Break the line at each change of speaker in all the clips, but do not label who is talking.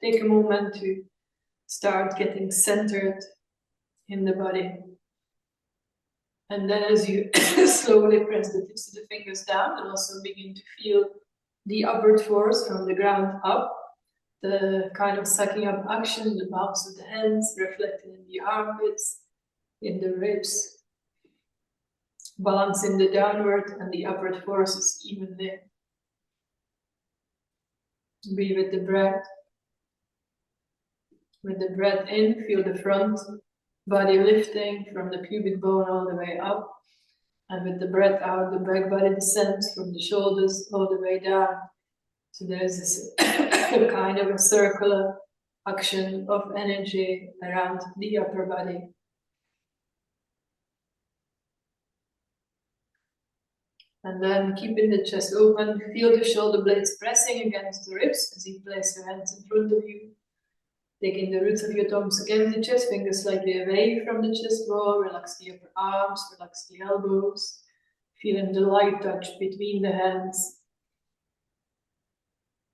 take a moment to start getting centered in the body. And then as you slowly press the tips of the fingers down and also begin to feel the upward force from the ground up, the kind of sucking up action, the palms of the hands reflected in the armpits, in the ribs, balancing the downward and the upward forces evenly. Breathe with the breath. With the breath in, feel the front body lifting from the pubic bone all the way up. And with the breath out, the back body descends from the shoulders all the way down. So there's this kind of a circular action of energy around the upper body. And then keeping the chest open, feel the shoulder blades pressing against the ribs as you place your hands in front of you. Taking the roots of your thumbs against the chest, fingers slightly away from the chest wall, relax the upper arms, relax the elbows, feeling the light touch between the hands.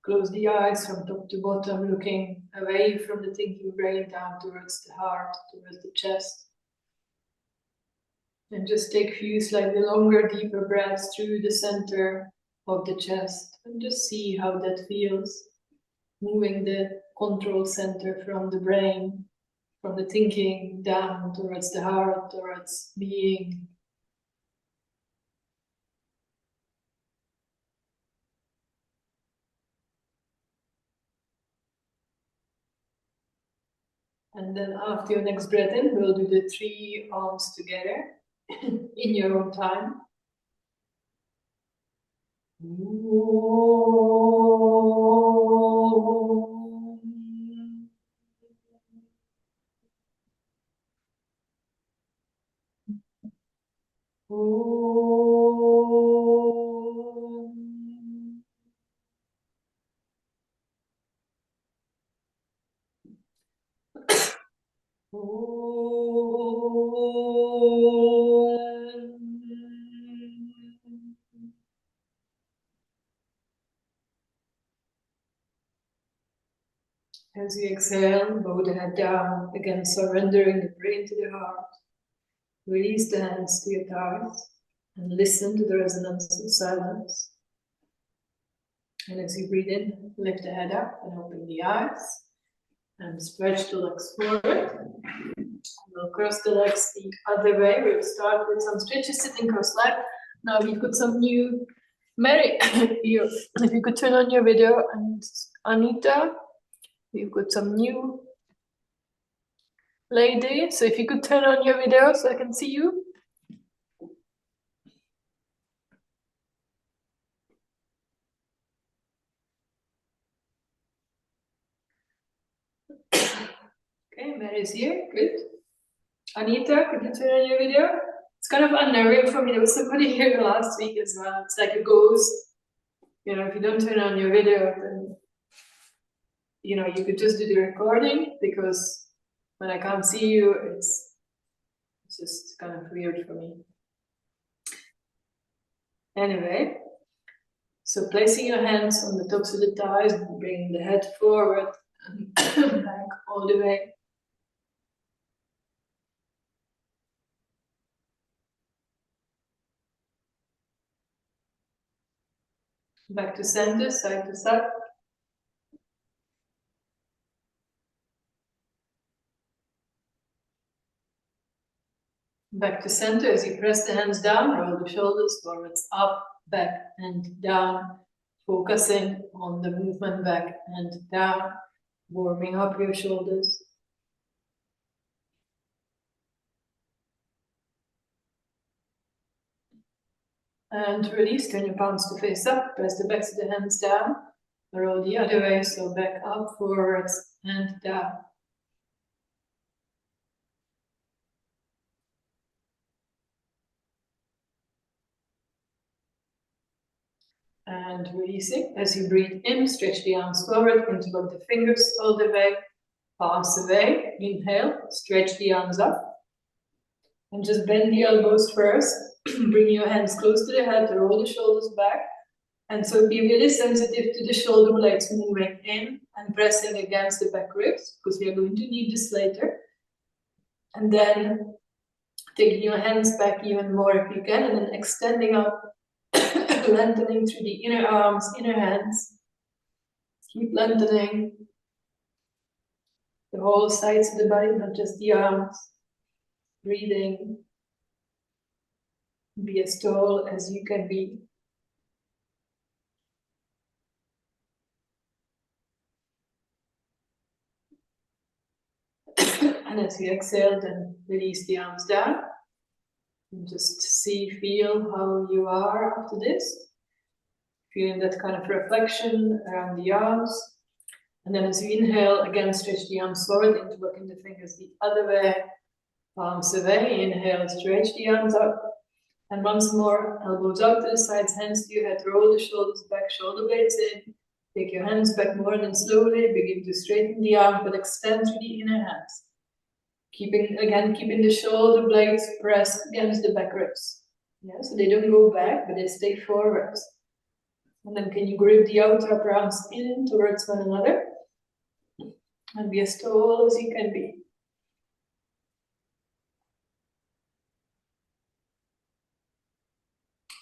Close the eyes from top to bottom, looking away from the thinking brain down towards the heart, towards the chest. And just take a few slightly longer, deeper breaths through the center of the chest. And just see how that feels. Moving the control center from the brain, from the thinking down towards the heart, towards being. And then after your next breath in, we'll do the 3 arms together in your own time. As you exhale, bow the head down, again surrendering the brain to the heart. Release the hands to your thighs and listen to the resonance of silence. And as you breathe in, lift the head up and open the eyes. And stretch the legs forward. We'll cross the legs the other way. We'll start with some stretches sitting cross-legged. Now we've got some new... Mary, if you could turn on your video, and Anita, we've got some new lady. So if you could turn on your video so I can see you. Okay, Mary's here, good. Anita, could you turn on your video? It's kind of unnerving for me. There was somebody here last week as well. It's like a ghost. You know, if you don't turn on your video, then, you know, you could just do the recording, because when I can't see you, it's just kind of weird for me. Anyway, so placing your hands on the tops of the thighs, bringing the head forward and back all the way. Back to center, side to side. Back to center as you press the hands down, roll the shoulders forwards, up, back and down, focusing on the movement back and down, warming up your shoulders. And release, turn your palms to face up, press the backs of the hands down, roll the other way, so back up, forwards and down. And releasing, as you breathe in, stretch the arms forward, interlock the fingers all the way, palms away, inhale, stretch the arms up. And just bend the elbows first, bring your hands close to the head, roll the shoulders back. And so be really sensitive to the shoulder blades moving in and pressing against the back ribs, because we are going to need this later. And then taking your hands back even more if you can, and then extending up, lengthening through the inner arms, inner hands. Keep lengthening the whole sides of the body, not just the arms. Breathing. Be as tall as you can be. And as you exhale, then release the arms down. And just see, feel how you are after this. Feeling that kind of reflection around the arms. And then as you inhale, again stretch the arms forward, interlocking the fingers the other way, palms away. Inhale, stretch the arms up. And once more, elbows out to the sides, hands to your head, roll the shoulders back, shoulder blades in. Take your hands back more, and then slowly begin to straighten the arm, but extend through the inner hands. Keeping the shoulder blades pressed against the back ribs. Yeah, so they don't go back, but they stay forward. And then can you grip the outer upper arms in towards one another? And be as tall as you can be.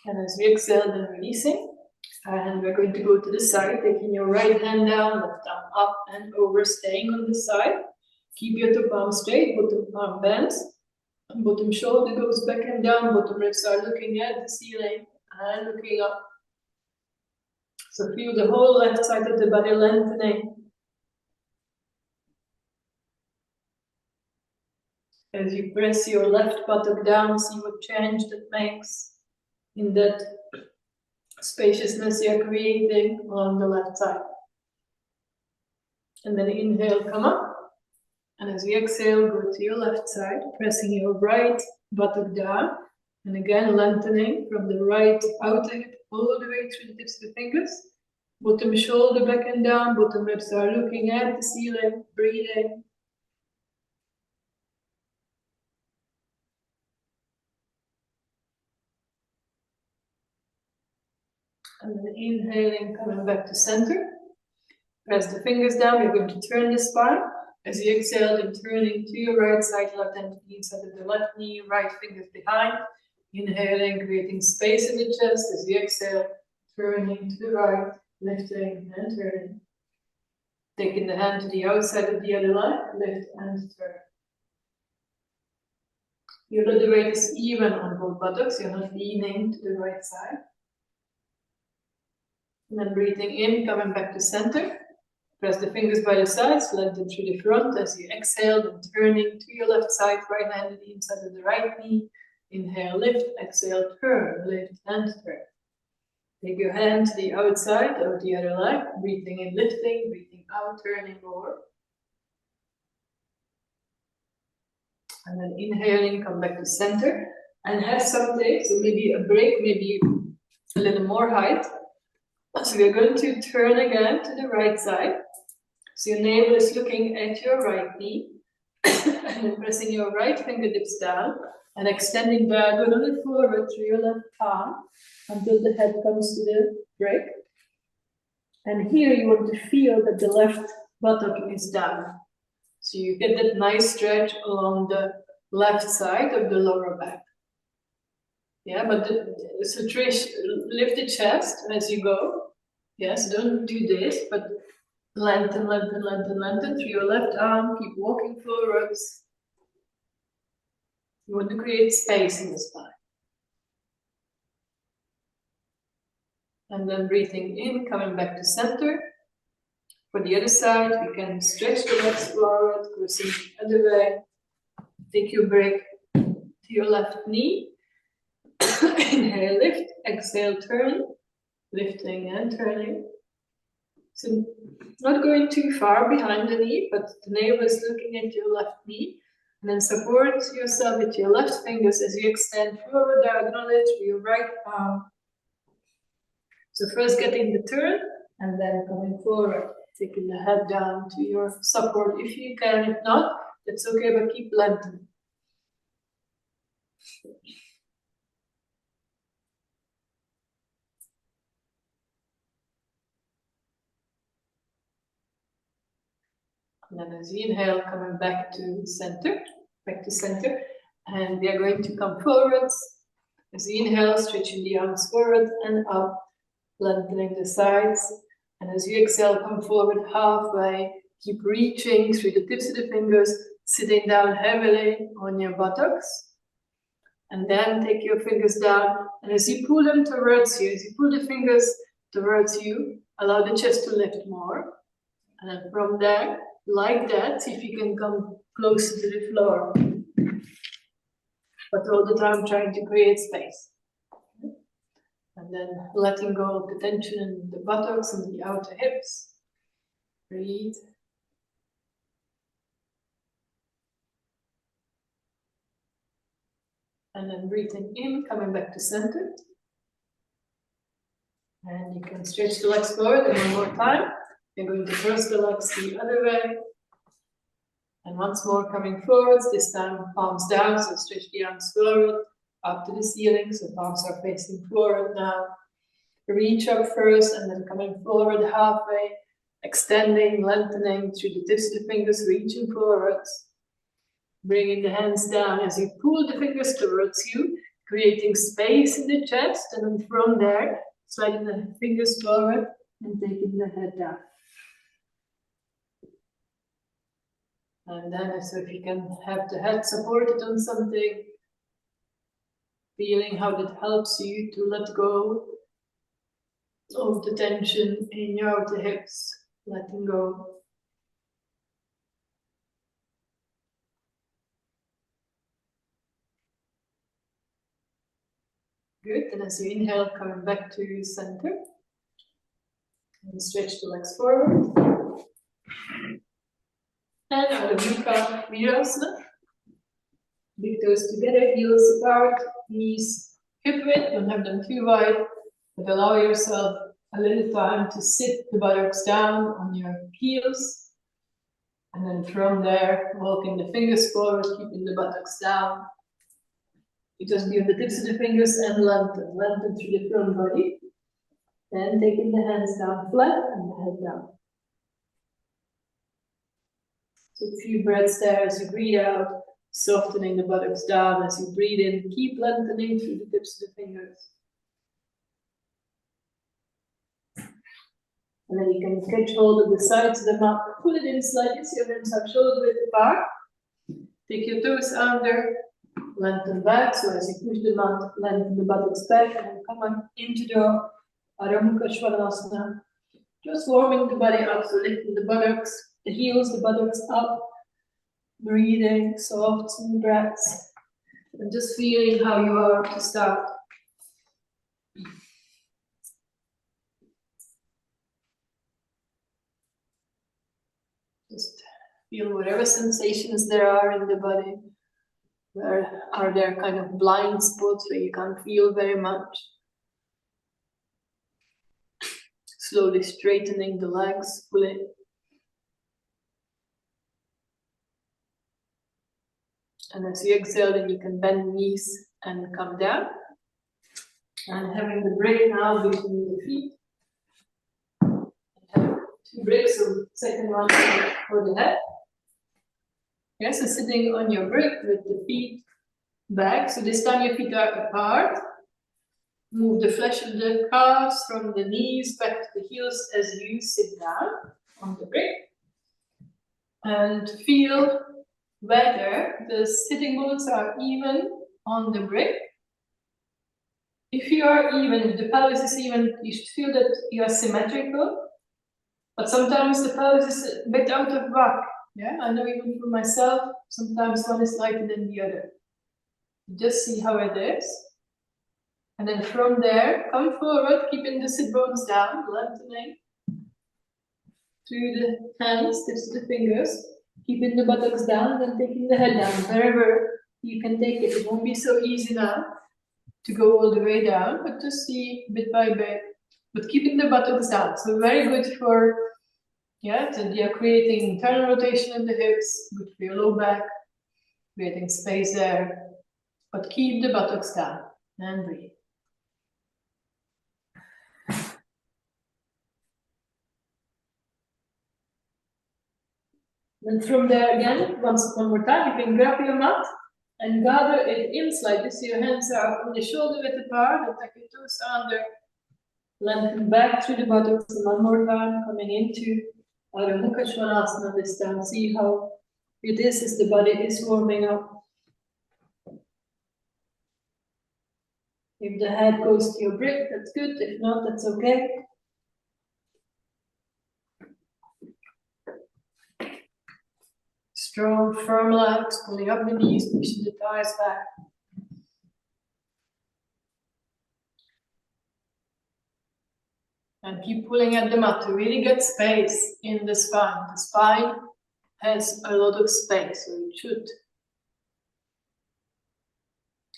And as we exhale, then releasing. And we're going to go to the side, taking your right hand down, left arm up and over, staying on the side. Keep your top arm straight, bottom arm bends. Bottom shoulder goes back and down, bottom ribs are looking at the ceiling and looking up. So feel the whole left side of the body lengthening. As you press your left buttock down, see what change that makes in that spaciousness you're creating on the left side. And then inhale, come up. And as you exhale, go to your left side, pressing your right buttock down. And again, lengthening from the right outer hip all the way through the tips of the fingers. Bottom shoulder back and down, bottom ribs are looking at the ceiling, breathing. And then inhaling, coming back to center. Press the fingers down, we're going to turn the spine. As you exhale, then turning to your right side, left hand to the inside of the left knee, right fingers behind. Inhaling, creating space in the chest. As you exhale, turning to the right, lifting and turning. Taking the hand to the outside of the other leg, lift and turn. Your body weight is even on both buttocks, you're not leaning to the right side. And then breathing in, coming back to center. Press the fingers by the sides, lengthen through the front as you exhale, then turning to your left side, right hand to the inside of the right knee. Inhale, lift, exhale, turn, lift and turn. Take your hand to the outside of the other leg, breathing in, lifting, breathing out, turning over. And then inhaling, come back to center and have some take, so maybe a break, maybe a little more height. So we're going to turn again to the right side. So your navel is looking at your right knee, and then pressing your right fingertips down and extending diagonally forward through your left palm until the head comes to the break. And here you want to feel that the left buttock is down. So you get that nice stretch along the left side of the lower back. Yeah, but so Trish, lift the chest as you go. Yes, don't do this, but lengthen, lengthen, lengthen, lengthen through your left arm. Keep walking forwards. You want to create space in the spine. And then breathing in, coming back to center. For the other side, we can stretch the legs forward, crossing the other way. Take your break to your left knee. Inhale, lift. Exhale, turn. Lifting and turning. So not going too far behind the knee, but the navel is looking at your left knee. And then support yourself with your left fingers as you extend forward diagonally through your right arm. So first getting the turn and then coming forward, taking the head down to your support if you can. If not, that's okay, but keep lengthening. And then as you inhale, coming back to center, and we are going to come forwards. As you inhale, stretching the arms forward and up, lengthening the sides. And as you exhale, come forward halfway, keep reaching through the tips of the fingers, sitting down heavily on your buttocks. And then take your fingers down, and as you pull them towards you, as you pull the fingers towards you, allow the chest to lift more. And then from there, like that, see if you can come closer to the floor. But all the time trying to create space. And then letting go of the tension in the buttocks and the outer hips. Breathe. And then breathing in, coming back to center. And you can stretch the legs forward, and one more time. You're going to cross the legs the other way. And once more coming forwards, this time palms down, so stretch the arms forward, up to the ceiling, so palms are facing forward now. Reach up first, and then coming forward halfway, extending, lengthening through the tips of the fingers, reaching forwards. Bringing the hands down as you pull the fingers towards you, creating space in the chest, and then from there, sliding the fingers forward and taking the head down. And then, so if you can have the head supported on something, feeling how that helps you to let go of the tension in your outer hips, letting go. Good, and as you inhale, coming back to center. And stretch the legs forward. And Adho Mukha Virasana. Big toes together, heels apart, knees hip width, don't have them too wide, but allow yourself a little time to sit the buttocks down on your heels. And then from there, walking the fingers forward, keeping the buttocks down. You just be on the tips of the fingers and lengthen through the front body. Then taking the hands down flat and the head down. So a few breaths there as you breathe out, softening the buttocks down. As you breathe in, keep lengthening through the tips of the fingers. And then you can catch hold of the sides of the mat, pull it in slightly so your hands are shoulder width apart. Take your toes under, lengthen back, so as you push the mat, lengthen the buttocks back, and then come on into the Adho Mukha Svanasana. Just warming the body up, so lifting the buttocks, the heels, the buttocks up, breathing, soft, smooth breaths, and just feeling how you are to start. Just feel whatever sensations there are in the body. Where are there kind of blind spots where you can't feel very much? Slowly straightening the legs, pulling. And as you exhale, then you can bend knees and come down. And having the break now between the feet. And have 2 breaks, so second one for the head. Yeah, so sitting on your brick with the feet back. So this time your feet are apart. Move the flesh of the calves from the knees back to the heels as you sit down on the brick. And feel whether the sitting bones are even on the brick. If you are even, if the pelvis is even, you should feel that you are symmetrical. But sometimes the pelvis is a bit out of whack. Yeah, I know even for myself, sometimes one is lighter than the other. Just see how it is. And then from there, come forward, keeping the sit bones down, lengthening through the hands, tips of the fingers, keeping the buttocks down, then taking the head down. Wherever you can take it. It won't be so easy now to go all the way down, but just see bit by bit. But keeping the buttocks down. So very good for, yeah, so you're creating internal rotation in the hips, good for your low back, creating space there. But keep the buttocks down and breathe. Then from there again, one more time, you can grab your mat and gather it in slightly. So your hands are on the shoulder width apart, and tuck your toes under. Lengthen back through the buttocks, and one more time, coming into Adho Mukha Svanasana this time. See how it is as the body is warming up. If the head goes to your brick, that's good. If not, that's okay. Strong, firm legs, pulling up the knees, pushing the thighs back. And keep pulling at the mat to really get space in the spine. The spine has a lot of space, so it should.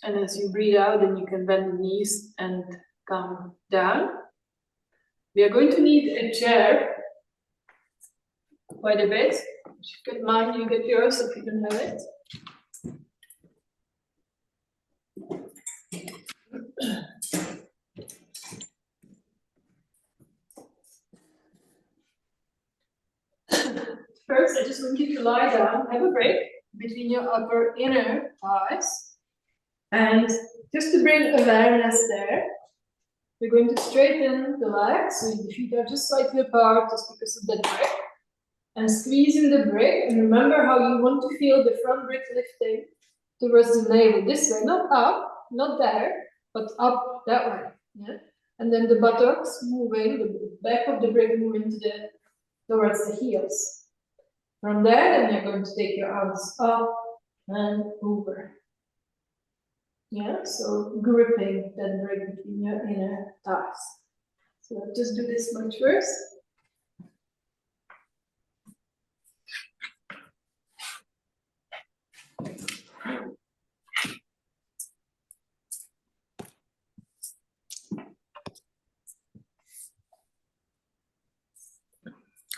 And as you breathe out, then you can bend the knees and come down. We are going to need a chair quite a bit. If you get mine, you get yours if you don't have it. First, I just want you to lie down, have a break between your upper inner thighs. And just to bring awareness there, we're going to straighten the legs, so the feet are just slightly apart just because of that break. And squeezing the brick, and remember how you want to feel the front brick lifting towards the navel, this way, not up, not there, but up that way. Yeah? And then the buttocks moving, the back of the brick moving towards the heels. From there, then you're going to take your arms up and over. Yeah, so gripping that brick between your inner thighs. So I'll just do this much first.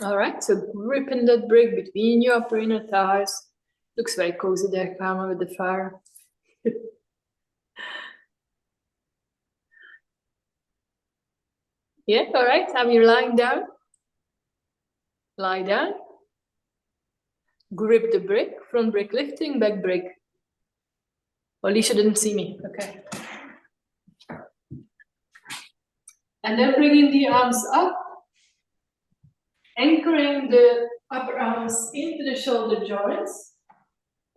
All right, so gripping that brick between your upper inner thighs. Looks very cozy there, Karma, with the fire. Yeah, all right, have you lying down? Lie down. Grip the brick, front brick lifting, back brick. Oh, Alicia didn't see me, okay. And then bringing the arms up, anchoring the upper arms into the shoulder joints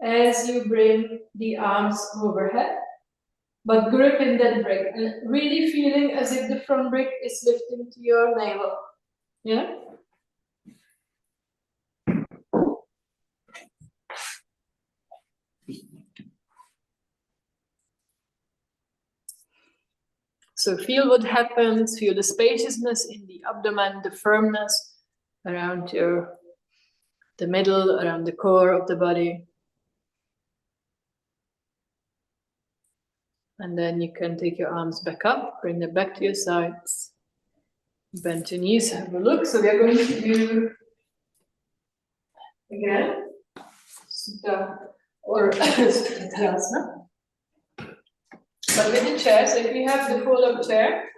as you bring the arms overhead, but gripping that brick and really feeling as if the front brick is lifting to your navel. Yeah? So feel what happens, feel the spaciousness in the abdomen, the firmness around the middle, around the core of the body. And then you can take your arms back up, bring them back to your sides. Bend your knees, have a look. So we are going to do, again, Sutta or Uttanasana. But with the chair, so if you have the fold-up chair,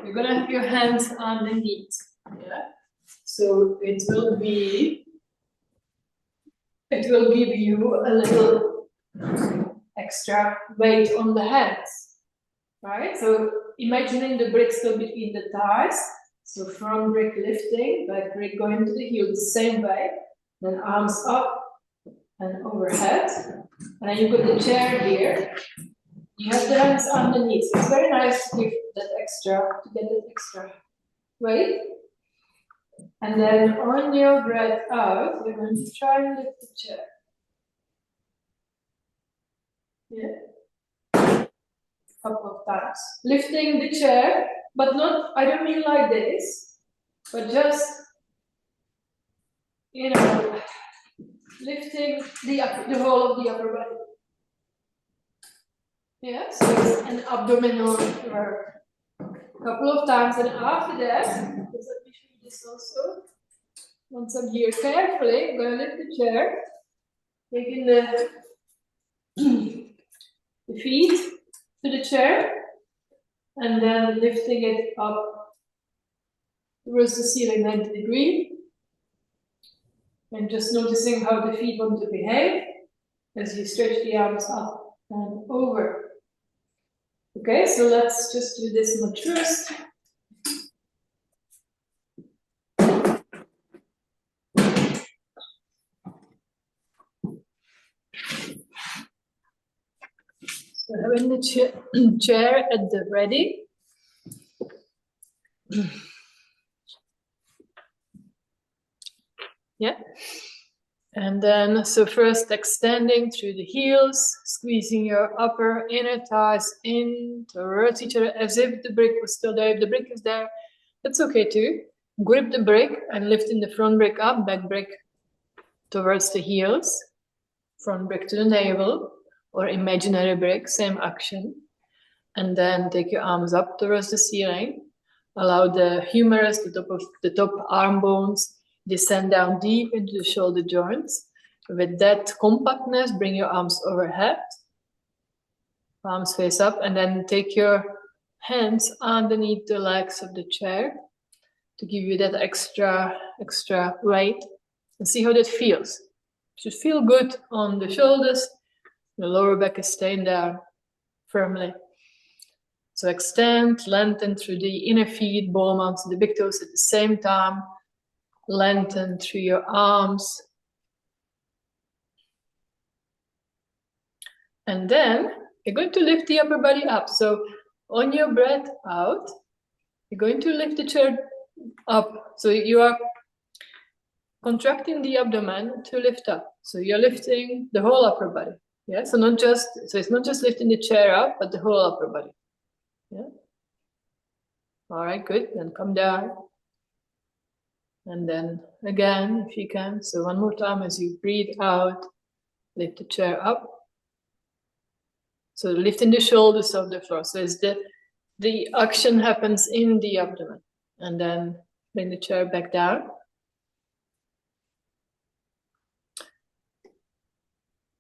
you're going to have your hands underneath. Yeah? So it will give you a little extra weight on the hands. Right? So imagining the brick still between the thighs. So front brick lifting, back brick going to the heel the same way. Then arms up and overhead. And then you put the chair here. You have the hands underneath. It's very nice to give that extra, to get that extra weight. And then on your breath out, you're going to try and lift the chair. Yeah. Couple of times. Lifting the chair, but not, I don't mean like this, but just, lifting the whole of the upper body. Yeah, so it's an abdominal work. A couple of times, and after that, because let me show you this also. Once I'm here carefully, I'm going to lift the chair, taking the feet to the chair, and then lifting it up towards the ceiling 90 degrees. And just noticing how the feet want to behave as you stretch the arms up and over. Okay, so let's just do this much first. So having the chair at the ready. Yeah. And then, so first extending through the heels, squeezing your upper inner thighs in towards each other as if the brick was still there. If the brick is there, that's okay too. Grip the brick and lifting the front brick up, back brick towards the heels, front brick to the navel, or imaginary brick, same action. And then take your arms up towards the ceiling. Allow the humerus, the top arm bones, descend down deep into the shoulder joints. With that compactness, bring your arms overhead. Palms face up, and then take your hands underneath the legs of the chair to give you that extra weight. And see how that feels. It should feel good on the shoulders. The lower back is staying down firmly. So extend, lengthen through the inner feet, ball mounts the big toes at the same time. Lengthen through your arms. And then you're going to lift the upper body up. So on your breath out, you're going to lift the chair up. So you are contracting the abdomen to lift up. So you're lifting the whole upper body. Yeah, so it's not just lifting the chair up, but the whole upper body. Yeah. All right, good. Then come down. And then again, if you can. So one more time as you breathe out, lift the chair up. So lifting the shoulders off the floor. So it's the action happens in the abdomen. And then bring the chair back down.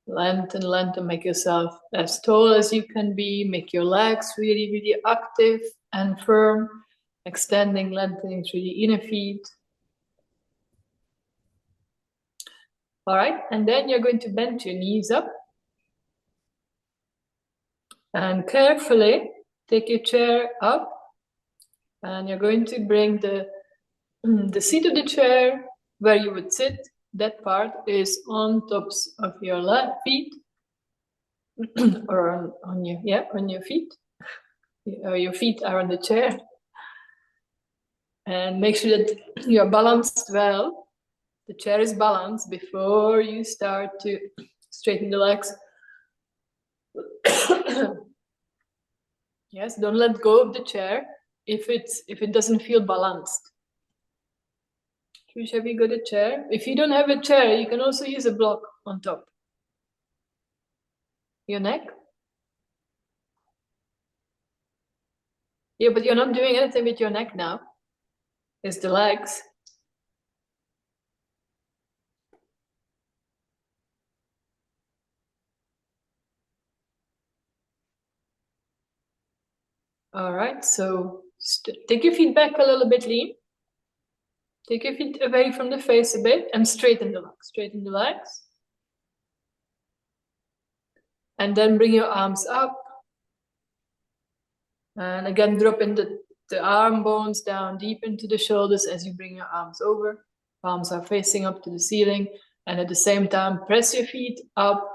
Lengthen, lengthen, make yourself as tall as you can be. Make your legs really, really active and firm. Extending, lengthening through the inner feet. All right, and then you're going to bend your knees up. And carefully take your chair up. And you're going to bring the seat of the chair where you would sit. That part is on tops of your left feet. Or on your feet. Your feet are on the chair. And make sure that you're balanced well. The chair is balanced before you start to straighten the legs. Yes, don't let go of the chair if it doesn't feel balanced. Have you got a chair? If you don't have a chair, you can also use a block on top. Your neck? Yeah, but you're not doing anything with your neck now. It's the legs. All right, so take your feet back a little bit, Lee. Take your feet away from the face a bit and straighten the legs. Straighten the legs. And then bring your arms up. And again, drop in the arm bones down deep into the shoulders as you bring your arms over. Palms are facing up to the ceiling. And at the same time, press your feet up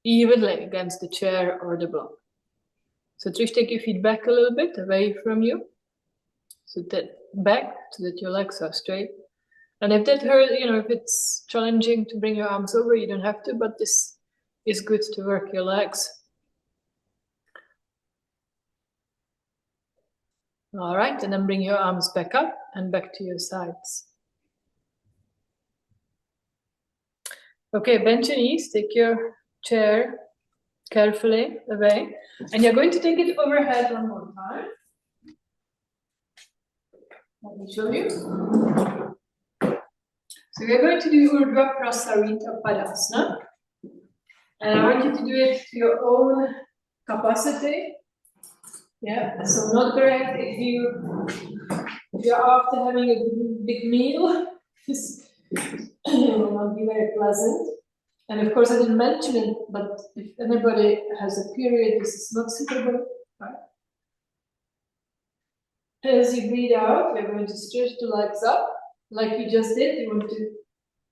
evenly against the chair or the block. So Trish, take your feet back a little bit away from you. So that back so that your legs are straight. And if that hurts, if it's challenging to bring your arms over, you don't have to, but this is good to work your legs. All right, and then bring your arms back up and back to your sides. Okay, bend your knees, take your chair carefully away, and you're going to take it overhead one more time. Let me show you. So we're going to do Urdhva Prasarita Padasana. And I want you to do it to your own capacity. Yeah, so not correct if you're after having a big meal. You not be very pleasant. And of course, I didn't mention it, but if anybody has a period, this is not suitable. Right? As you breathe out, you're going to stretch the legs up, like you just did. You want to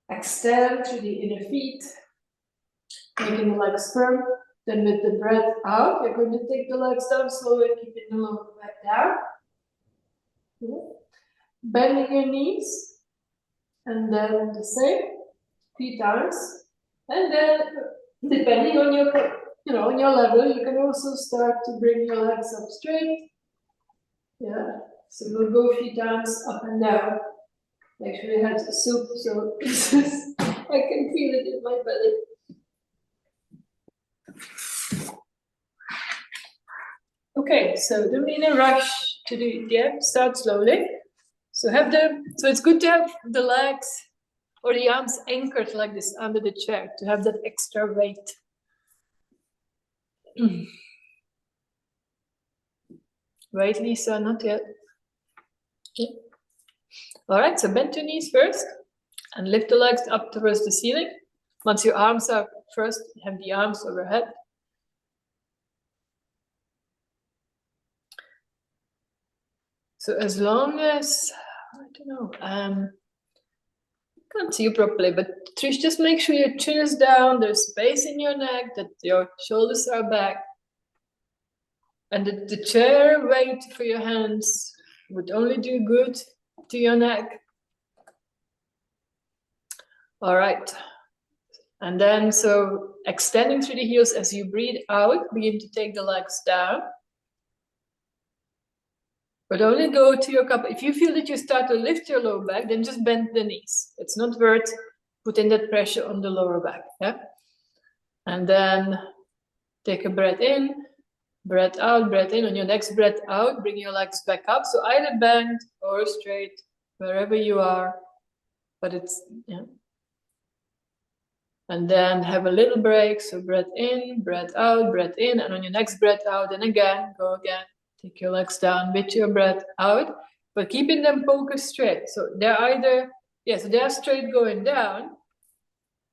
extend through the inner feet, making the legs firm. Then with the breath out, you're going to take the legs down slowly, keeping the lower back down. Yeah. Bending your knees, and then the same, 3 times. And then, depending on your, on your level, you can also start to bring your legs up straight. Yeah. So we'll go a few times up and down. Actually, I had soup, so I can feel it in my belly. Okay, so don't be in a rush to do it yet. Start slowly. So it's good to have the legs or the arms anchored like this under the chair to have that extra weight. Right, Lisa? Not yet. Yeah. All right, so bend your knees first and lift the legs up towards the ceiling. Once your arms are first, have the arms overhead. So as long as, I don't know, I can't see you properly, but Trish, just make sure your chin is down, there's space in your neck, that your shoulders are back. And the chair weight for your hands would only do good to your neck. All right. And then, so extending through the heels as you breathe out, begin to take the legs down. But only go to your cup. If you feel that you start to lift your lower back, then just bend the knees. It's not worth putting that pressure on the lower back. Yeah. And then take a breath in, breath out, breath in. On your next breath out, bring your legs back up. So either bend or straight, wherever you are. But it's, yeah. And then have a little break. So breath in, breath out, breath in. And on your next breath out, and again, go again. Take your legs down with your breath out, but keeping them focused straight. So they're either, so they're straight going down.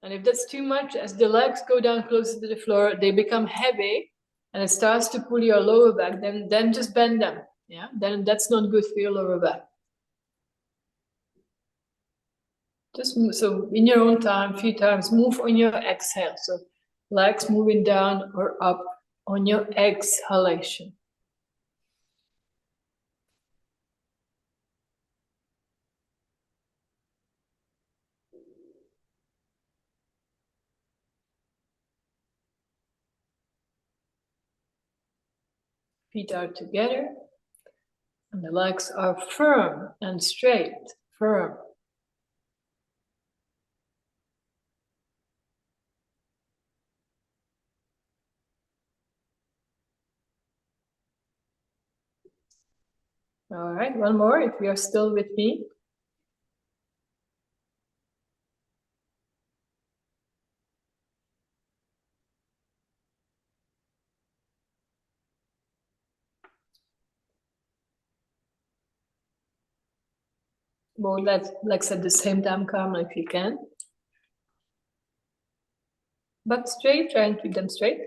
And if that's too much, as the legs go down closer to the floor, they become heavy and it starts to pull your lower back, then just bend them. Yeah, then that's not good for your lower back. Just move, so in your own time, a few times, move on your exhale. So legs moving down or up on your exhalation. Feet are together, and the legs are firm and straight, firm. All right, one more if you're still with me. Both legs at the same time, calm if you can. But straight, try and keep them straight.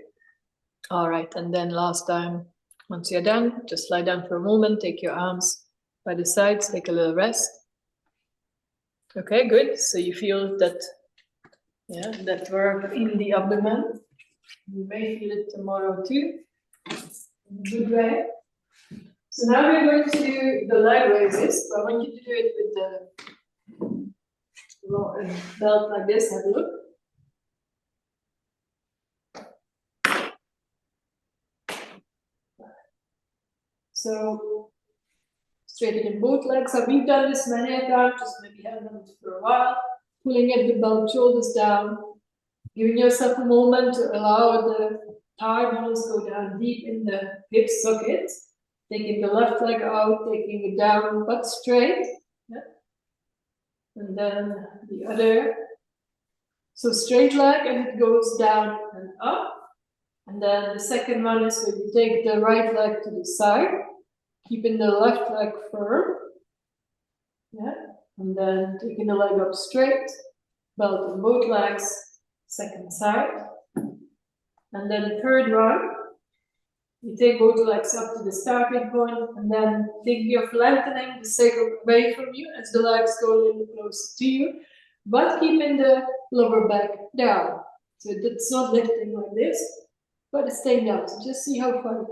All right, and then last time, once you're done, just lie down for a moment, take your arms by the sides, take a little rest. Okay, good. So you feel that, that work in the abdomen. You may feel it tomorrow too, in a good way. So now we're going to do the leg raises. I want you to do it with the belt like this. Have a look. So straightening both legs. So we've done this many times, just maybe have done it for a while. Pulling at the belt, shoulders down. Giving yourself a moment to allow the thigh bones go down deep in the hip sockets. Taking the left leg out, taking it down but straight. Yeah. And then the other. So straight leg and it goes down and up. And then the second one is when you take the right leg to the side, keeping the left leg firm. Yeah. And then taking the leg up straight, belt on both legs, second side. And then third one, you take both legs up to the starting point, and then thinking of lengthening the sacrum away from you as the legs go a little closer to you, but keeping the lower back down. So it's not lifting like this, but it's staying down. So just see how far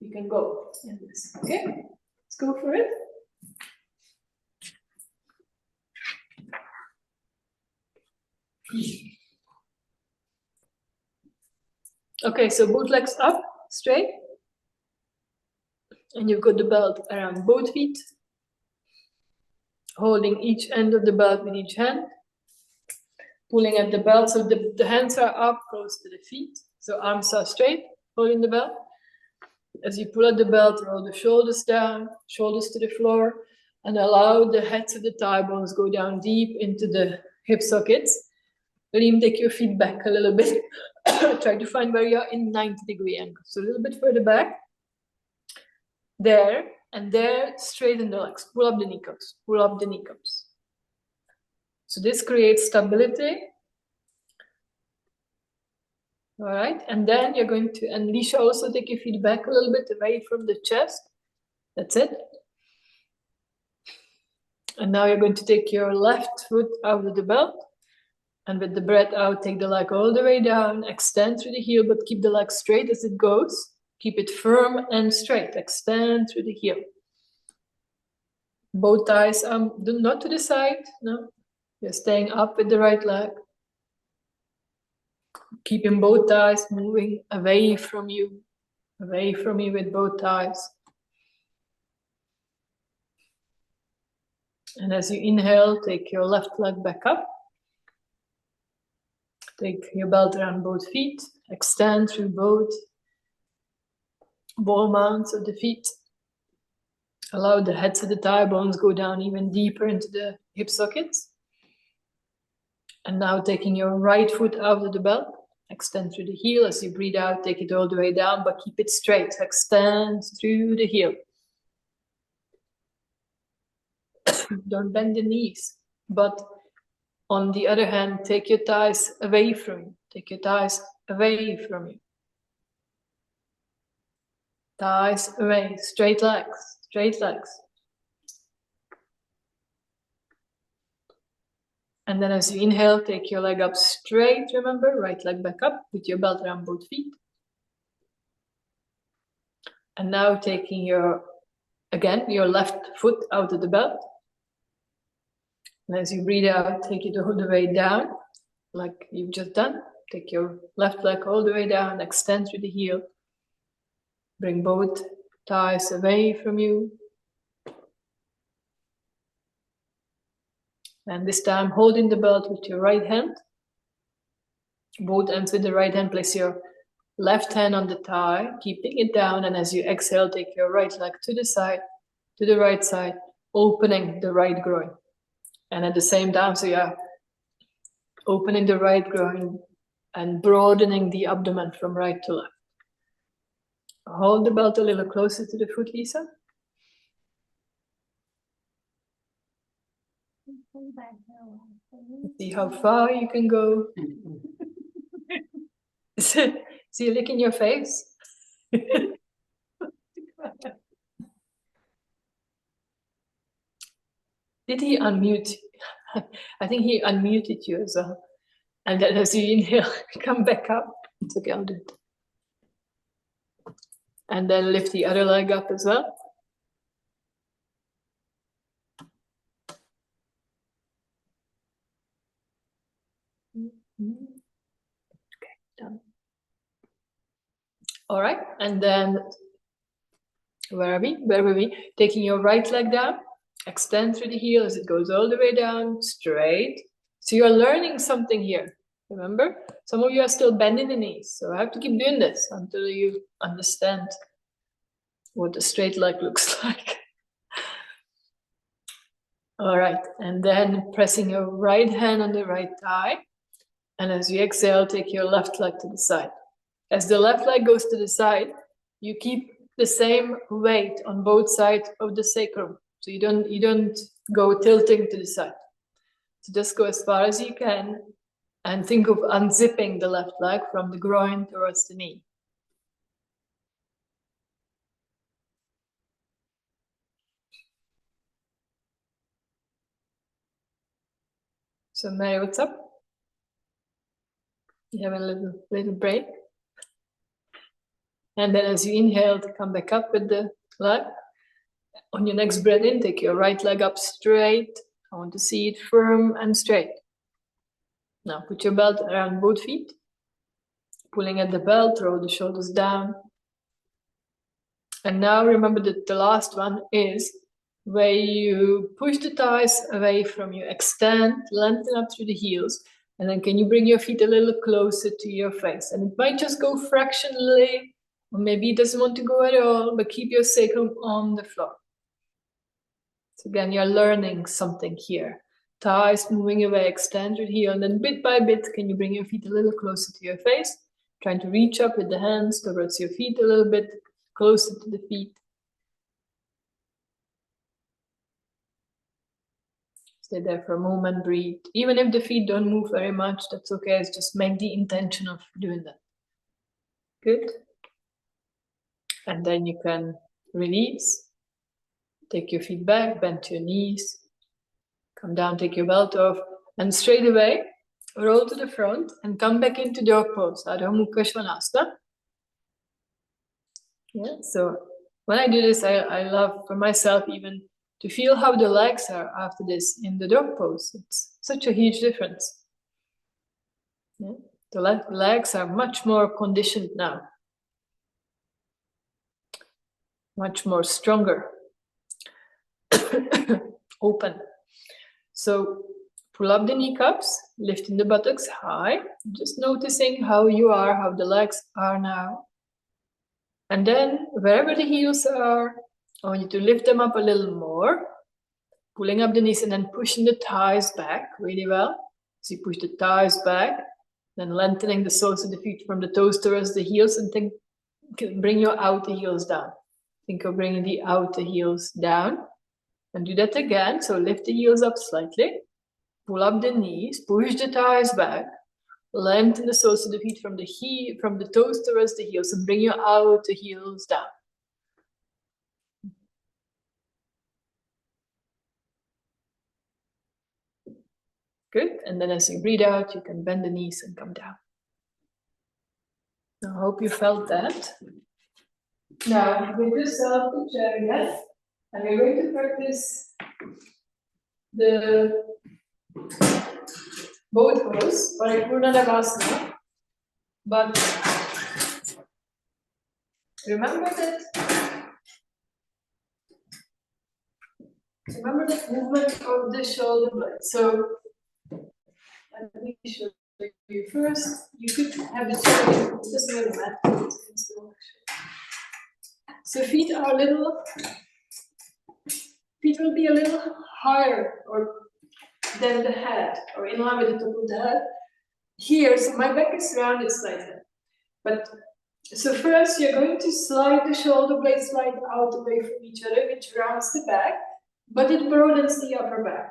you can go in this. Okay, let's go for it. Okay, so both legs up, straight. And you've got the belt around both feet, holding each end of the belt with each hand, pulling at the belt so the hands are up close to the feet, so arms are straight, holding the belt. As you pull at the belt, roll the shoulders down, shoulders to the floor, and allow the heads of the thigh bones go down deep into the hip sockets. Really take your feet back a little bit. Try to find where you are in 90-degree angle. So a little bit further back. There, and there, straighten the legs. Pull up the kneecaps. Pull up the kneecaps. So this creates stability. All right, and then you're going to unleash, also take your feet back a little bit away from the chest. That's it. And now you're going to take your left foot out of the belt. And with the breath out, take the leg all the way down, extend through the heel, but keep the leg straight as it goes. Keep it firm and straight. Extend through the heel. Both thighs not to the side. No, you're staying up with the right leg. Keeping both thighs moving away from you with both thighs. And as you inhale, take your left leg back up. Take your belt around both feet. Extend through both ball mounts of the feet. Allow the heads of the thigh bones go down even deeper into the hip sockets. And now taking your right foot out of the belt. Extend through the heel. As you breathe out, take it all the way down, but keep it straight. Extend through the heel. Don't bend the knees. But on the other hand, take your thighs away from you. Take your thighs away from you. Thighs away. Straight legs. Straight legs. And then as you inhale, take your leg up straight, remember, right leg back up, put your belt around both feet. And now taking your left foot out of the belt. And as you breathe out, take it all the way down, like you've just done. Take your left leg all the way down, extend through the heel. Bring both thighs away from you. And this time, holding the belt with your right hand. Both ends with the right hand. Place your left hand on the thigh, keeping it down. And as you exhale, take your right leg to the side, to the right side, opening the right groin. And at the same time, so you're opening the right groin and broadening the abdomen from right to left. Hold the belt a little closer to the foot, Lisa. See how far you can go. See you licking your face. Did he unmute? I think he unmuted you as well. And then as you inhale, come back up. It's okay, I'll do it. And then lift the other leg up as well. Okay, done. All right, and then where are we? Where were we? Taking your right leg down, extend through the heel as it goes all the way down, straight. So you're learning something here. Remember, some of you are still bending the knees, so I have to keep doing this until you understand what a straight leg looks like. All right, and then pressing your right hand on the right thigh. And as you exhale, take your left leg to the side. As the left leg goes to the side, you keep the same weight on both sides of the sacrum. So you don't go tilting to the side. So just go as far as you can and think of unzipping the left leg from the groin towards the knee. So Mary, what's up? You have a little break. And then as you inhale, to come back up with the leg. On your next breath in, take your right leg up straight. I want to see it firm and straight. Now put your belt around both feet. Pulling at the belt, roll the shoulders down. And now remember that the last one is where you push the thighs away from you, extend, lengthen up through the heels, and then can you bring your feet a little closer to your face? And it might just go fractionally, or maybe it doesn't want to go at all, but keep your sacrum on the floor. So again, you're learning something here. Thighs moving away, extend your heel, and then bit by bit, can you bring your feet a little closer to your face? Trying to reach up with the hands towards your feet a little bit, closer to the feet. Stay there for a moment, breathe. Even if the feet don't move very much, that's okay. It's just make the intention of doing that. Good. And then you can release. Take your feet back, bend your knees. Come down, take your belt off. And straight away, roll to the front and come back into dog pose. Adho Mukha Svanasana. Yeah, so when I do this, I love for myself even to feel how the legs are after this in the dog pose. It's such a huge difference. Yeah? The legs are much more conditioned now. Much more stronger. Open. So pull up the kneecaps, lifting the buttocks high, just noticing how you are, how the legs are now. And then wherever the heels are, I want you to lift them up a little more, pulling up the knees and then pushing the thighs back really well. So you push the thighs back, then lengthening the soles of the feet from the toes towards the heels, and think, bring your outer heels down. Think of bringing the outer heels down. And do that again. So lift the heels up slightly, pull up the knees, push the thighs back, lengthen the soles of the feet from the toes towards the heels, and bring your outer heels down. Good. And then as you breathe out, you can bend the knees and come down. I hope you felt that. Now, with yourself the chair again, and you're going to practice the both pose, Paripurna Navasana. But remember that movement of the shoulder blade. So let me show you first. You could have the chair just near the mat. So feet will be a little higher than the head, or in line with the top of the head. Here, so my back is rounded slightly. But so first you're going to slide the shoulder blades slide out away from each other, which rounds the back, but it broadens the upper back.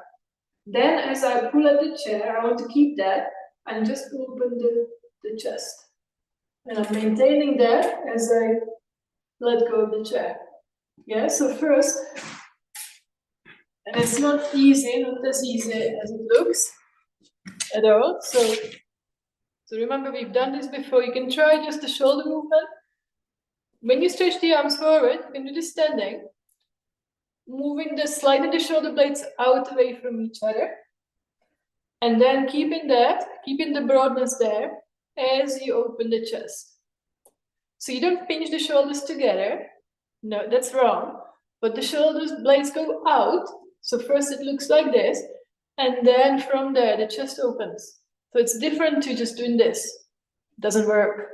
Then as I pull at the chair, I want to keep that and just open the chest. And I'm maintaining that as I let go of the chair. Yeah, so first, and it's not easy, not as easy as it looks at all. So remember, we've done this before. You can try just the shoulder movement. When you stretch the arms forward, you can do this standing, sliding the shoulder blades out away from each other. And then keeping the broadness there as you open the chest. So you don't pinch the shoulders together. No, that's wrong. But the shoulders blades go out. So first it looks like this. And then from there, the chest opens. So it's different to just doing this. It doesn't work.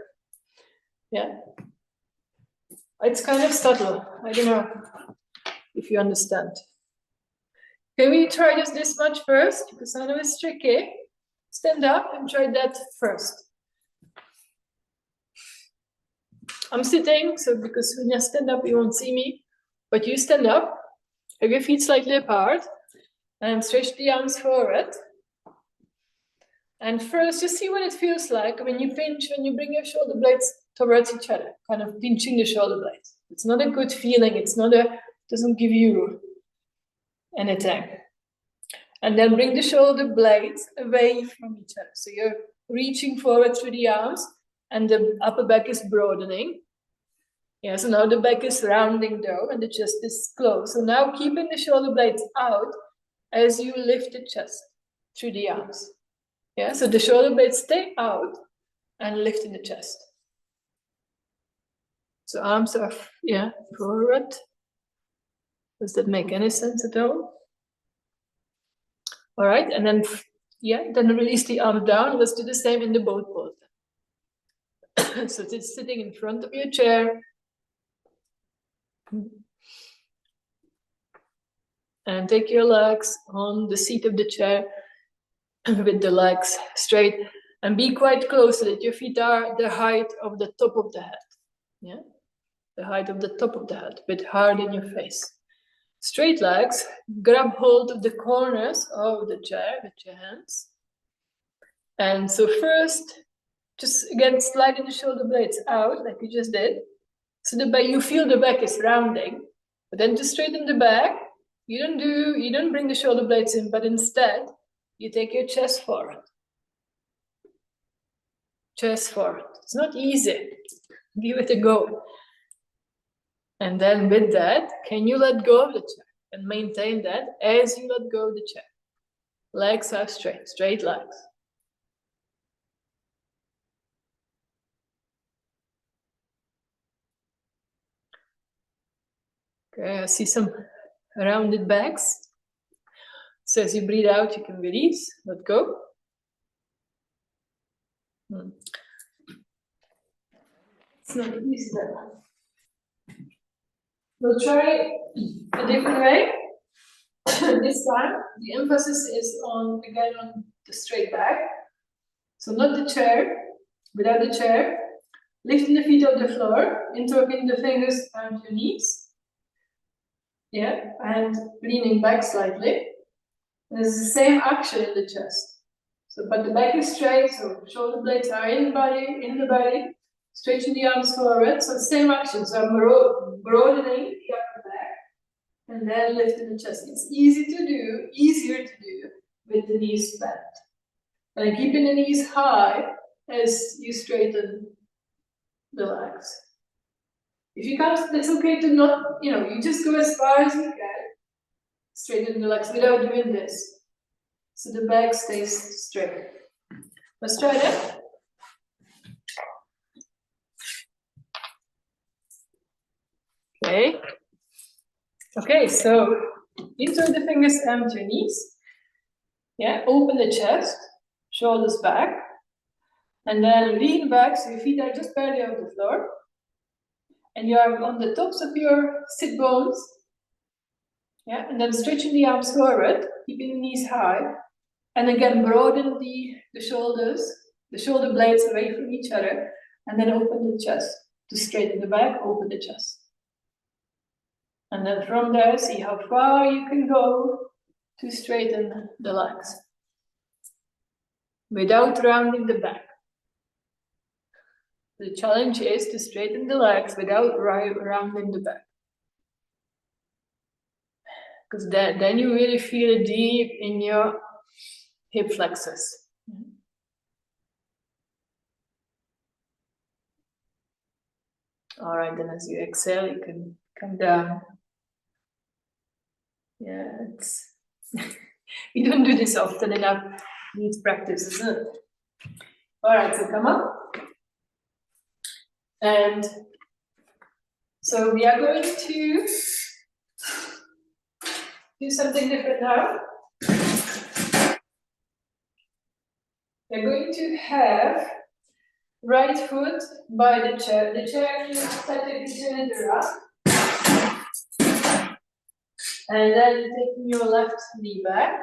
Yeah. It's kind of subtle. I don't know if you understand. Can we try just this much first? Because I know it's tricky. Stand up and try that first. I'm sitting, so because when you stand up, you won't see me. But you stand up, have your feet slightly apart, and stretch the arms forward. And first, just see what it feels like when you pinch, when you bring your shoulder blades towards each other, kind of pinching the shoulder blades. It's not a good feeling. Doesn't give you anything. And then bring the shoulder blades away from each other. So you're reaching forward through the arms and the upper back is broadening. Yeah, so now the back is rounding though and the chest is closed. So now keeping the shoulder blades out as you lift the chest through the arms. Yeah, so the shoulder blades stay out and lifting the chest. So arms are, forward. Does that make any sense at all? All right, and then, then release the arm down. Let's do the same in the boat pose. So it's sitting in front of your chair. And take your legs on the seat of the chair with the legs straight. And be quite close so that your feet are the height of the top of the head. Yeah, the height of the top of the head, a bit hard in your face. Straight legs, grab hold of the corners of the chair with your hands. And so first, just again, sliding the shoulder blades out like you just did. So the back, you feel the back is rounding, but then to straighten the back, you don't bring the shoulder blades in, but instead, you take your chest forward. Chest forward. It's not easy. Give it a go. And then with that, can you let go of the chair and maintain that as you let go of the chair? Legs are straight legs. Okay, I see some rounded backs. So as you breathe out, you can release, let go. It's not easy that one. We'll try a different way. This time, the emphasis is on the straight back. So not the chair, without the chair. Lifting the feet off the floor, interlocking the fingers around your knees. Yeah, and leaning back slightly. There's the same action in the chest. So, but the back is straight, so shoulder blades are in the body. Stretching the arms forward, so same action. So I'm broadening the upper back and then lifting the chest. It's easier to do with the knees bent. And keeping the knees high as you straighten the legs. If you can't, it's okay to not, you just go as far as you can. Straighten the legs without doing this. So the back stays straight. Let's try that. Okay, so insert the fingers and your knees. Yeah, open the chest, shoulders back, and then lean back so your feet are just barely off the floor. And you are on the tops of your sit bones. Yeah, and then stretching the arms forward, keeping the knees high. And again, broaden the shoulders, the shoulder blades away from each other, and then open the chest. To straighten the back, open the chest. And then from there, see how far you can go to straighten the legs. Without rounding the back. The challenge is to straighten the legs without rounding the back. Because then you really feel it deep in your hip flexors. All right, then as you exhale, you can come down. Yeah, it's you don't do this often enough. Needs practice, isn't it? All right, so come up. And so we are going to do something different now. We're going to have right foot by the chair. The chair is slightly turn it around. And then taking your left knee back.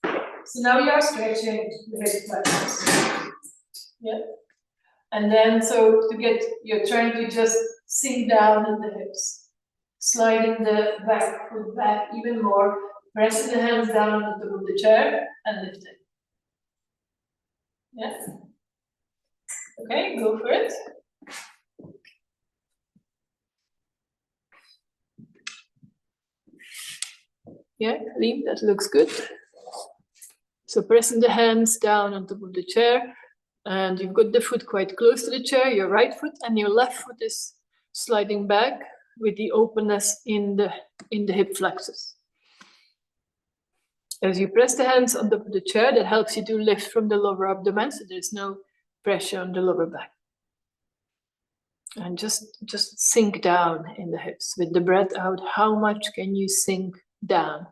So now you are stretching the hip flexors. Yeah. And then you're trying to just sink down in the hips. Sliding the back foot back even more. Pressing the hands down on the top of the chair and lifting. Yeah. Okay, go for it. Yeah, clean, that looks good. So pressing the hands down on top of the chair, and you've got the foot quite close to the chair, your right foot, and your left foot is sliding back with the openness in the hip flexors. As you press the hands on top of the chair, that helps you to lift from the lower abdomen, so there's no pressure on the lower back. And just sink down in the hips. With the breath out, how much can you sink down?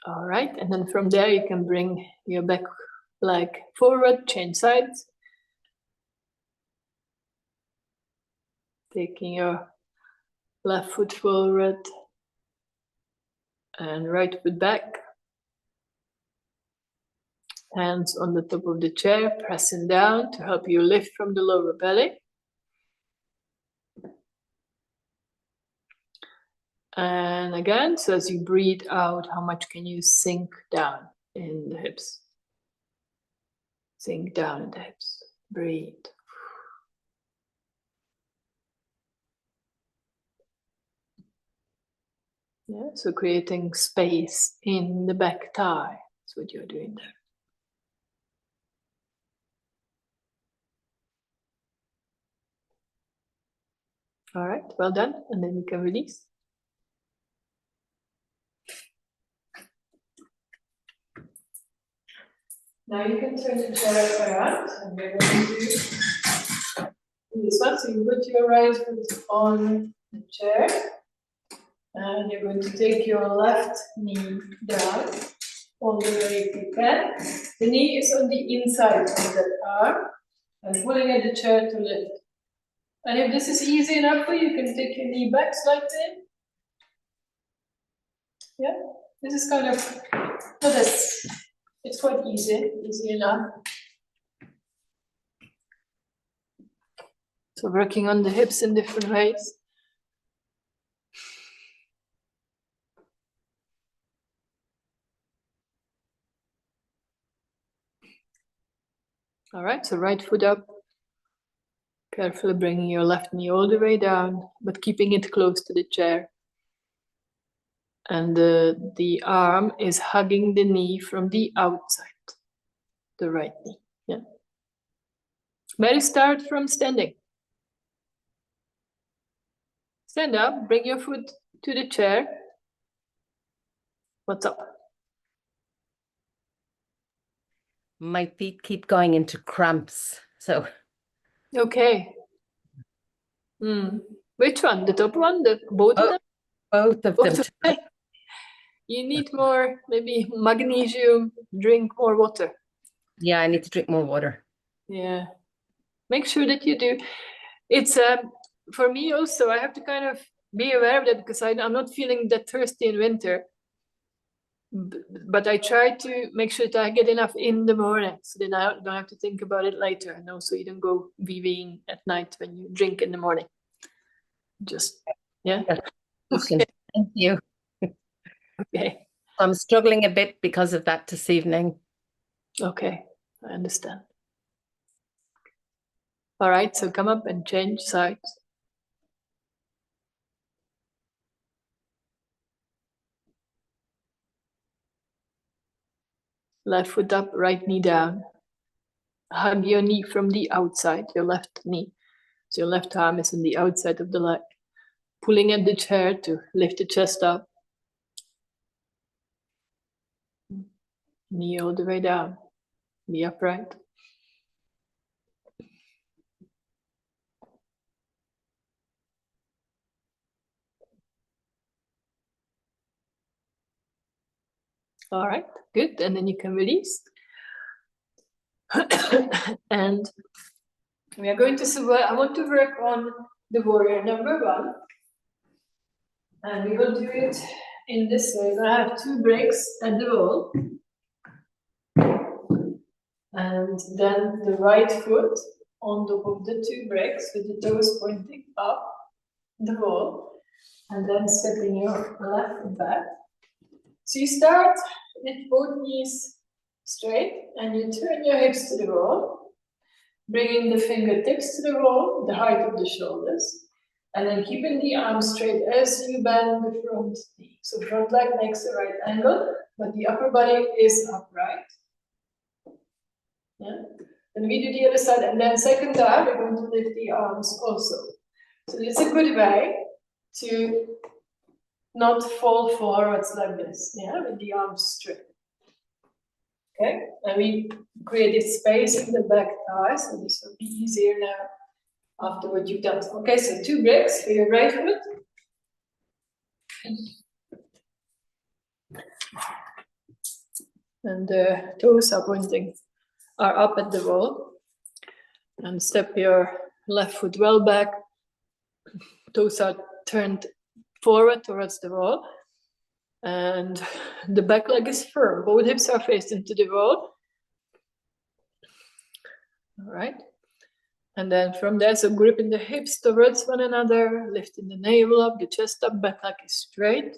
All right, and then from there you can bring your back leg forward, change sides. Taking your left foot forward and right foot back. Hands on the top of the chair, pressing down to help you lift from the lower belly. And again, so as you breathe out, how much can you sink down in the hips? Sink down in the hips. Breathe. Yeah, so creating space in the back thigh. That's what you're doing there. All right, well done. And then you can release. Now you can turn the chair around, and we're going to do this one. So you put your right foot on the chair, and you're going to take your left knee down all the way if you can. The knee is on the inside of the arm, and pulling at the chair to lift. And if this is easy enough for you, you can take your knee back slightly. Yeah, this is kind of, so this, it's quite easy enough. So working on the hips in different ways. All right, so right foot up. Carefully bringing your left knee all the way down, but keeping it close to the chair. And the arm is hugging the knee from the outside, the right knee. Yeah. Better start from standing. Stand up, bring your foot to the chair. What's up?
My feet keep going into cramps, so.
Okay. Which one? The top one? Both of them?
Both of them.
You need more, maybe magnesium, drink more water.
Yeah, I need to drink more water.
Yeah. Make sure that you do. It's, for me also, I have to kind of be aware of that because I'm not feeling that thirsty in winter. But I try to make sure that I get enough in the morning, so then I don't have to think about it later. And also you don't go VVing at night when you drink in the morning. Just, yeah.
Okay. Thank you.
Okay.
I'm struggling a bit because of that this evening.
Okay, I understand. All right, so come up and change sides. Left foot up, right knee down. Hug your knee from the outside, your left knee. So your left arm is on the outside of the leg. Pulling at the chair to lift the chest up. Knee all the way down. Knee upright. All right, good. And then you can release. And we are going to, I want to work on the warrior number 1. And we will do it in this way. We're going to have 2 breaks at the wall. And then the right foot on top of the 2 breaks with the toes pointing up the wall. And then stepping your left foot back. So you start with both knees straight and you turn your hips to the wall, bringing the fingertips to the wall, the height of the shoulders, and then keeping the arms straight as you bend the front knee. So front leg makes the right angle, but the upper body is upright. Yeah. And we do the other side, and then second time we're going to lift the arms also. So it's a good way to not fall forwards like this, yeah, with the arms straight. Okay, and we created space in the back thigh, so this will be easier now after what you've done. Okay, so 2 breaks for your right foot. And the toes are up at the wall. And step your left foot well back. Toes are turned forward towards the wall. And the back leg is firm. Both hips are faced into the wall. All right. And then from there, so gripping the hips towards one another, lifting the navel up, the chest up, back leg is straight.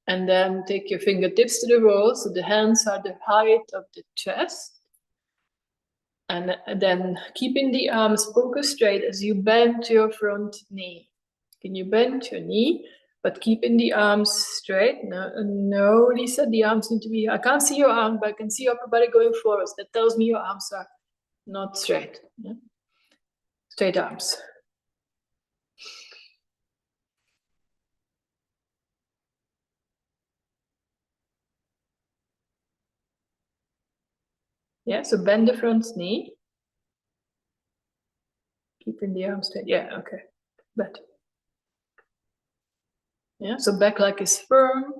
And then take your fingertips to the wall, so the hands are the height of the chest. And then keeping the arms focused straight as you bend your front knee. Can you bend your knee, but keeping the arms straight? No, Lisa, the arms need to be, I can't see your arm, but I can see your upper body going forwards. That tells me your arms are not straight. Yeah? Straight arms. Yeah, so bend the front knee. Keeping the arms straight. Yeah, okay. Better. Yeah, so back leg is firm,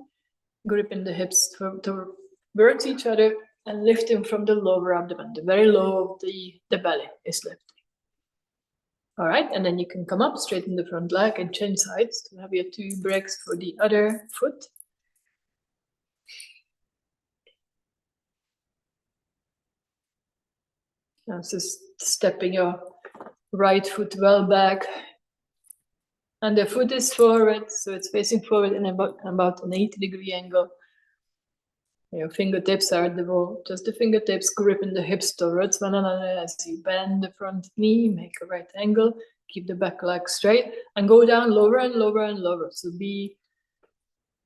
gripping the hips towards each other and lifting from the lower abdomen. The very low of the belly is lifting. All right, and then you can come up, straighten the front leg and change sides to have your 2 breaks for the other foot. And so stepping your right foot well back. And the foot is forward, so it's facing forward in about an 80-degree angle. Your fingertips are at the wall, just the fingertips gripping the hips towards one another as you bend the front knee, make a right angle, keep the back leg straight, and go down lower and lower and lower. So be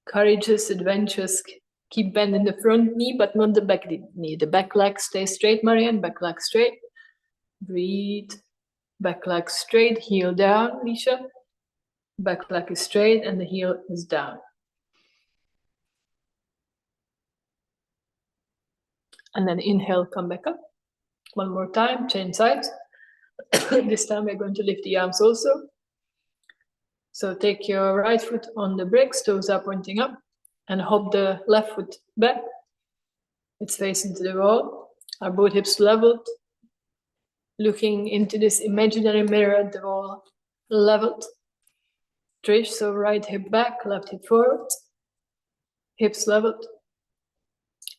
courageous, adventurous, keep bending the front knee, but not the back knee. The back leg stays straight, Marianne, back leg straight. Breathe, back leg straight, heel down, Lisha. Back leg is straight and the heel is down. And then inhale, come back up. One more time, change sides. This time we're going to lift the arms also. So take your right foot on the bricks, toes are pointing up, and hop the left foot back. It's facing to the wall. Are both hips leveled? Looking into this imaginary mirror at the wall, leveled. Trish, so right hip back, left hip forward. Hips leveled.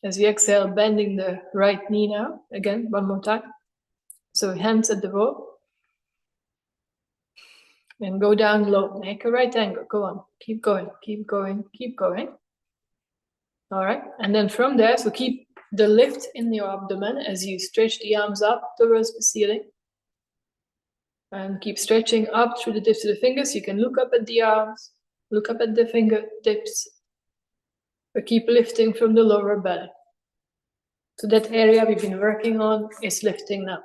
As we exhale, bending the right knee now. Again, one more time. So hands at the wall. And go down low. Make a right angle. Go on. Keep going. Keep going. Keep going. All right. And then from there, so keep the lift in your abdomen as you stretch the arms up towards the ceiling. And keep stretching up through the tips of the fingers. You can look up at the arms. Look up at the fingertips. But keep lifting from the lower belly. So that area we've been working on is lifting now.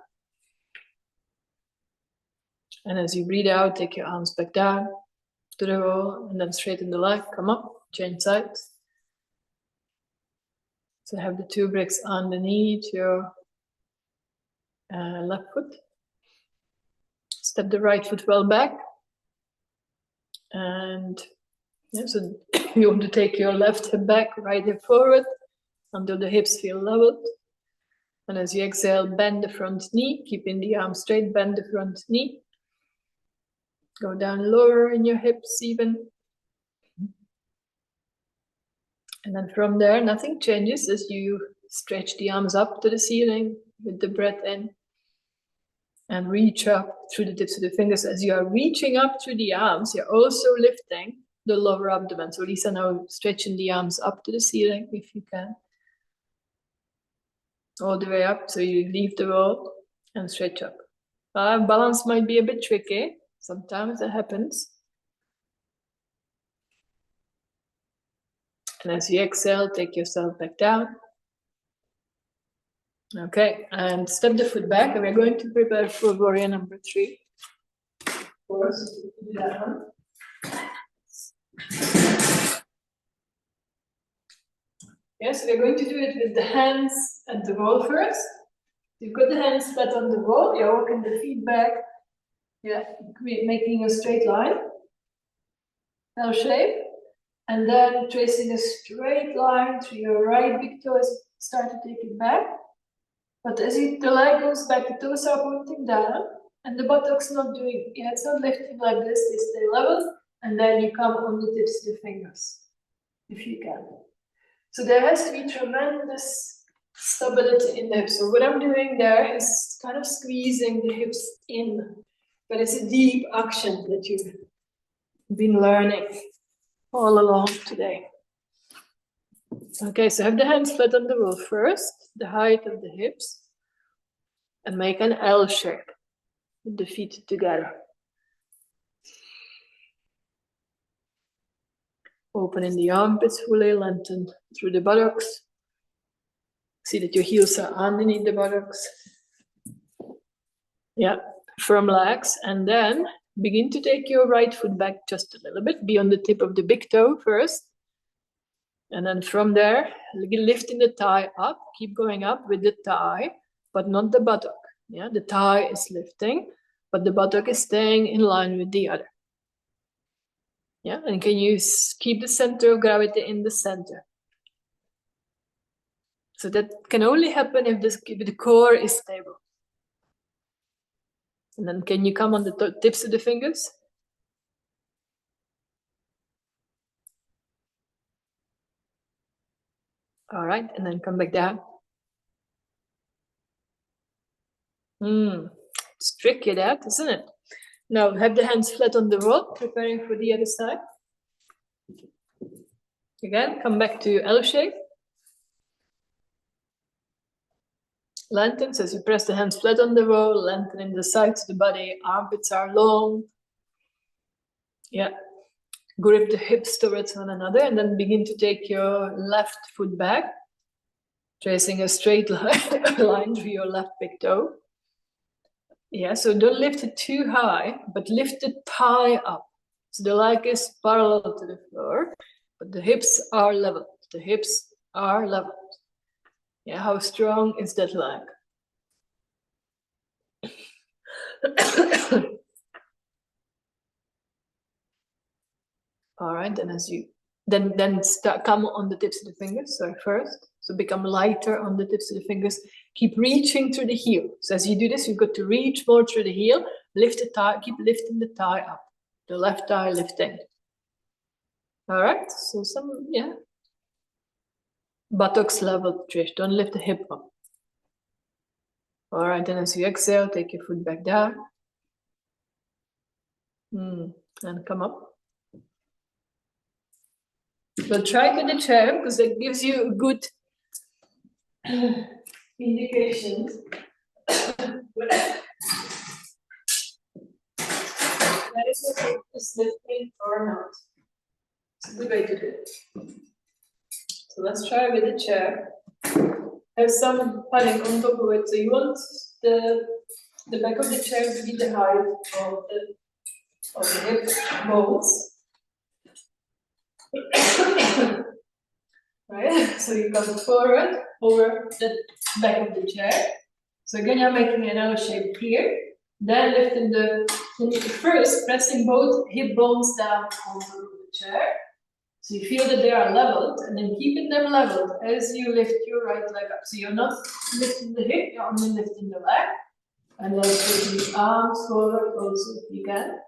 And as you breathe out, take your arms back down to the wall and then straighten the leg, come up, change sides. So have the 2 bricks underneath your left foot. Step the right foot well back. And yeah, so you want to take your left hip back, right hip forward until the hips feel leveled. And as you exhale, bend the front knee, keeping the arm straight, bend the front knee. Go down lower in your hips even. And then from there, nothing changes as you stretch the arms up to the ceiling with the breath in. And reach up through the tips of the fingers. As you are reaching up through the arms, you're also lifting the lower abdomen. So Lisa, now stretching the arms up to the ceiling if you can. All the way up, so you leave the roll and stretch up. Balance might be a bit tricky. Sometimes it happens. And as you exhale, take yourself back down. Okay, and step the foot back, and we're going to prepare for warrior number 3. First, do that one. Yes, we're going to do it with the hands and the roll first. You've got the hands flat on the roll, you're walking the feet back. Yeah, making a straight line, L shape. And then tracing a straight line through your right big toes, start to take it back. But as the leg goes back, the toes are pointing down, and the buttocks not doing, it's not lifting like this, they stay level, and then you come on the tips of the fingers, if you can. So there has to be tremendous stability in the hips. So what I'm doing there is kind of squeezing the hips in, but it's a deep action that you've been learning all along today. Okay, so have the hands flat on the roll first, the height of the hips, and make an L shape with the feet together. Opening the armpits fully, lengthen through the buttocks. See that your heels are underneath the buttocks. Yeah, firm legs, and then begin to take your right foot back just a little bit, be on the tip of the big toe first. And then from there, lifting the thigh up, keep going up with the thigh, but not the buttock. Yeah, the thigh is lifting, but the buttock is staying in line with the other. Yeah, and can you keep the center of gravity in the center? So that can only happen if the core is stable. And then can you come on the tips of the fingers? All right, and then come back down. It's tricky that, isn't it? Now have the hands flat on the roll, preparing for the other side. Again, come back to L shape. Lengthens as you press the hands flat on the roll, lengthening the sides of the body, armpits are long. Yeah, grip the hips towards one another, and then begin to take your left foot back, tracing a straight line through your left big toe. Yeah, so don't lift it too high, but lift the thigh up. So the leg is parallel to the floor, but the hips are level. The hips are level. Yeah, how strong is that leg? All right, and as you then start, come on the tips of the fingers. So first, so become lighter on the tips of the fingers. Keep reaching through the heel. So as you do this, you've got to reach more through the heel. Lift the thigh. Keep lifting the thigh up. The left thigh lifting. All right. So buttocks level, Trish. Don't lift the hip up. All right. And as you exhale, take your foot back down. And come up. But try to the chair because it gives you a good indication. That is what is lifting or not. It's a good way to do it. So let's try with the chair. Have some padding on top of it. So you want the back of the chair to be the height of the hip bones. Right? So you come forward over the back of the chair. So again, you're making an L shape here. Then lifting first pressing both hip bones down onto the chair. So you feel that they are leveled, and then keeping them leveled as you lift your right leg up. So you're not lifting the hip, you're only lifting the leg. And then taking the arms forward also if you can.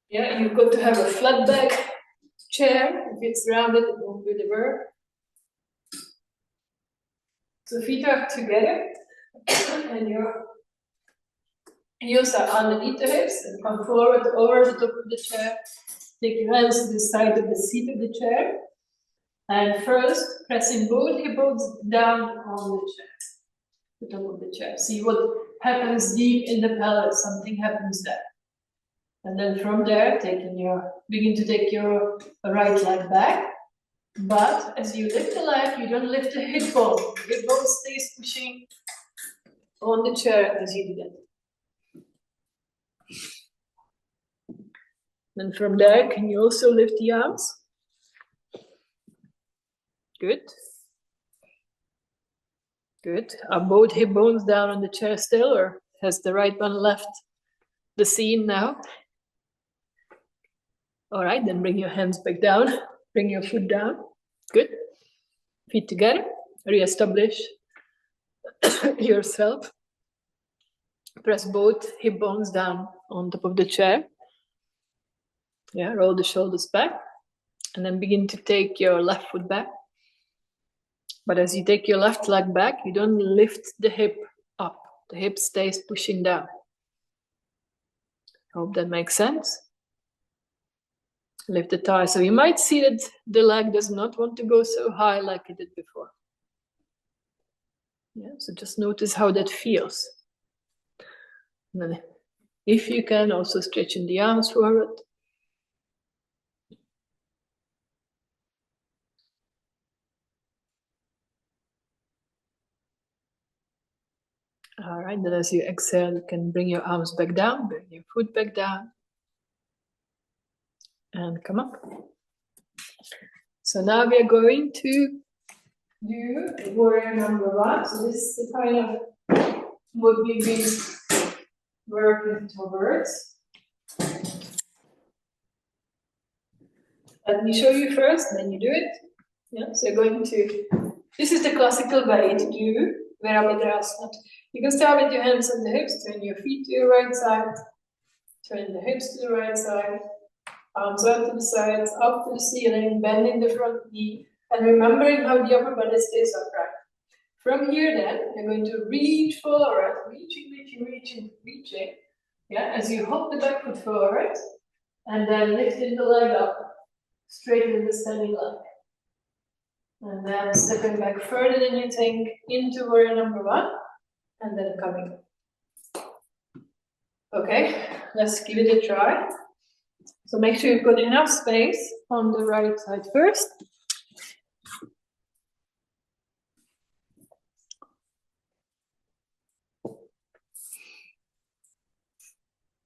Yeah, you've got to have a flat back chair. If it's rounded, it won't really work. So feet are together and your heels are underneath the hips and come forward over the top of the chair. Take your hands to the side of the seat of the chair. And first, pressing both hip bones down on the chair, the top of the chair. See what happens deep in the pelvis, something happens there. And then from there, begin to take your right leg back. But as you lift the leg, you don't lift the hip bone. The hip bone stays pushing on the chair as you do that. Then from there, can you also lift the arms? Good. Good. Are both hip bones down on the chair still, or has the right one left the scene now? All right, then bring your hands back down. Bring your foot down. Good. Feet together. Re-establish yourself. Press both hip bones down on top of the chair. Yeah, roll the shoulders back. And then begin to take your left foot back. But as you take your left leg back, you don't lift the hip up. The hip stays pushing down. Hope that makes sense. Lift the thigh. So you might see that the leg does not want to go so high like it did before. Yeah, so just notice how that feels. And then if you can, also stretching the arms forward. All right, then as you exhale, you can bring your arms back down, bring your foot back down, and come up. So now we are going to do warrior number one. So this is the kind of what we've been working towards. Let me show you first, then you do it. Yeah, so you're going to, this is the classical way to do Virabhadrasana. You can start with your hands on the hips, turn your feet to your right side, turn the hips to the right side, arms out to the sides, up to the ceiling, bending the front knee, and remembering how the upper body stays upright. From here then, you're going to reach forward, reaching. Yeah, as you hop the back foot forward, and then lifting the leg up, straightening the standing leg. And then stepping back further than you think into warrior number one, and then coming up. Okay, let's give it a try. So make sure you've got enough space on the right side first.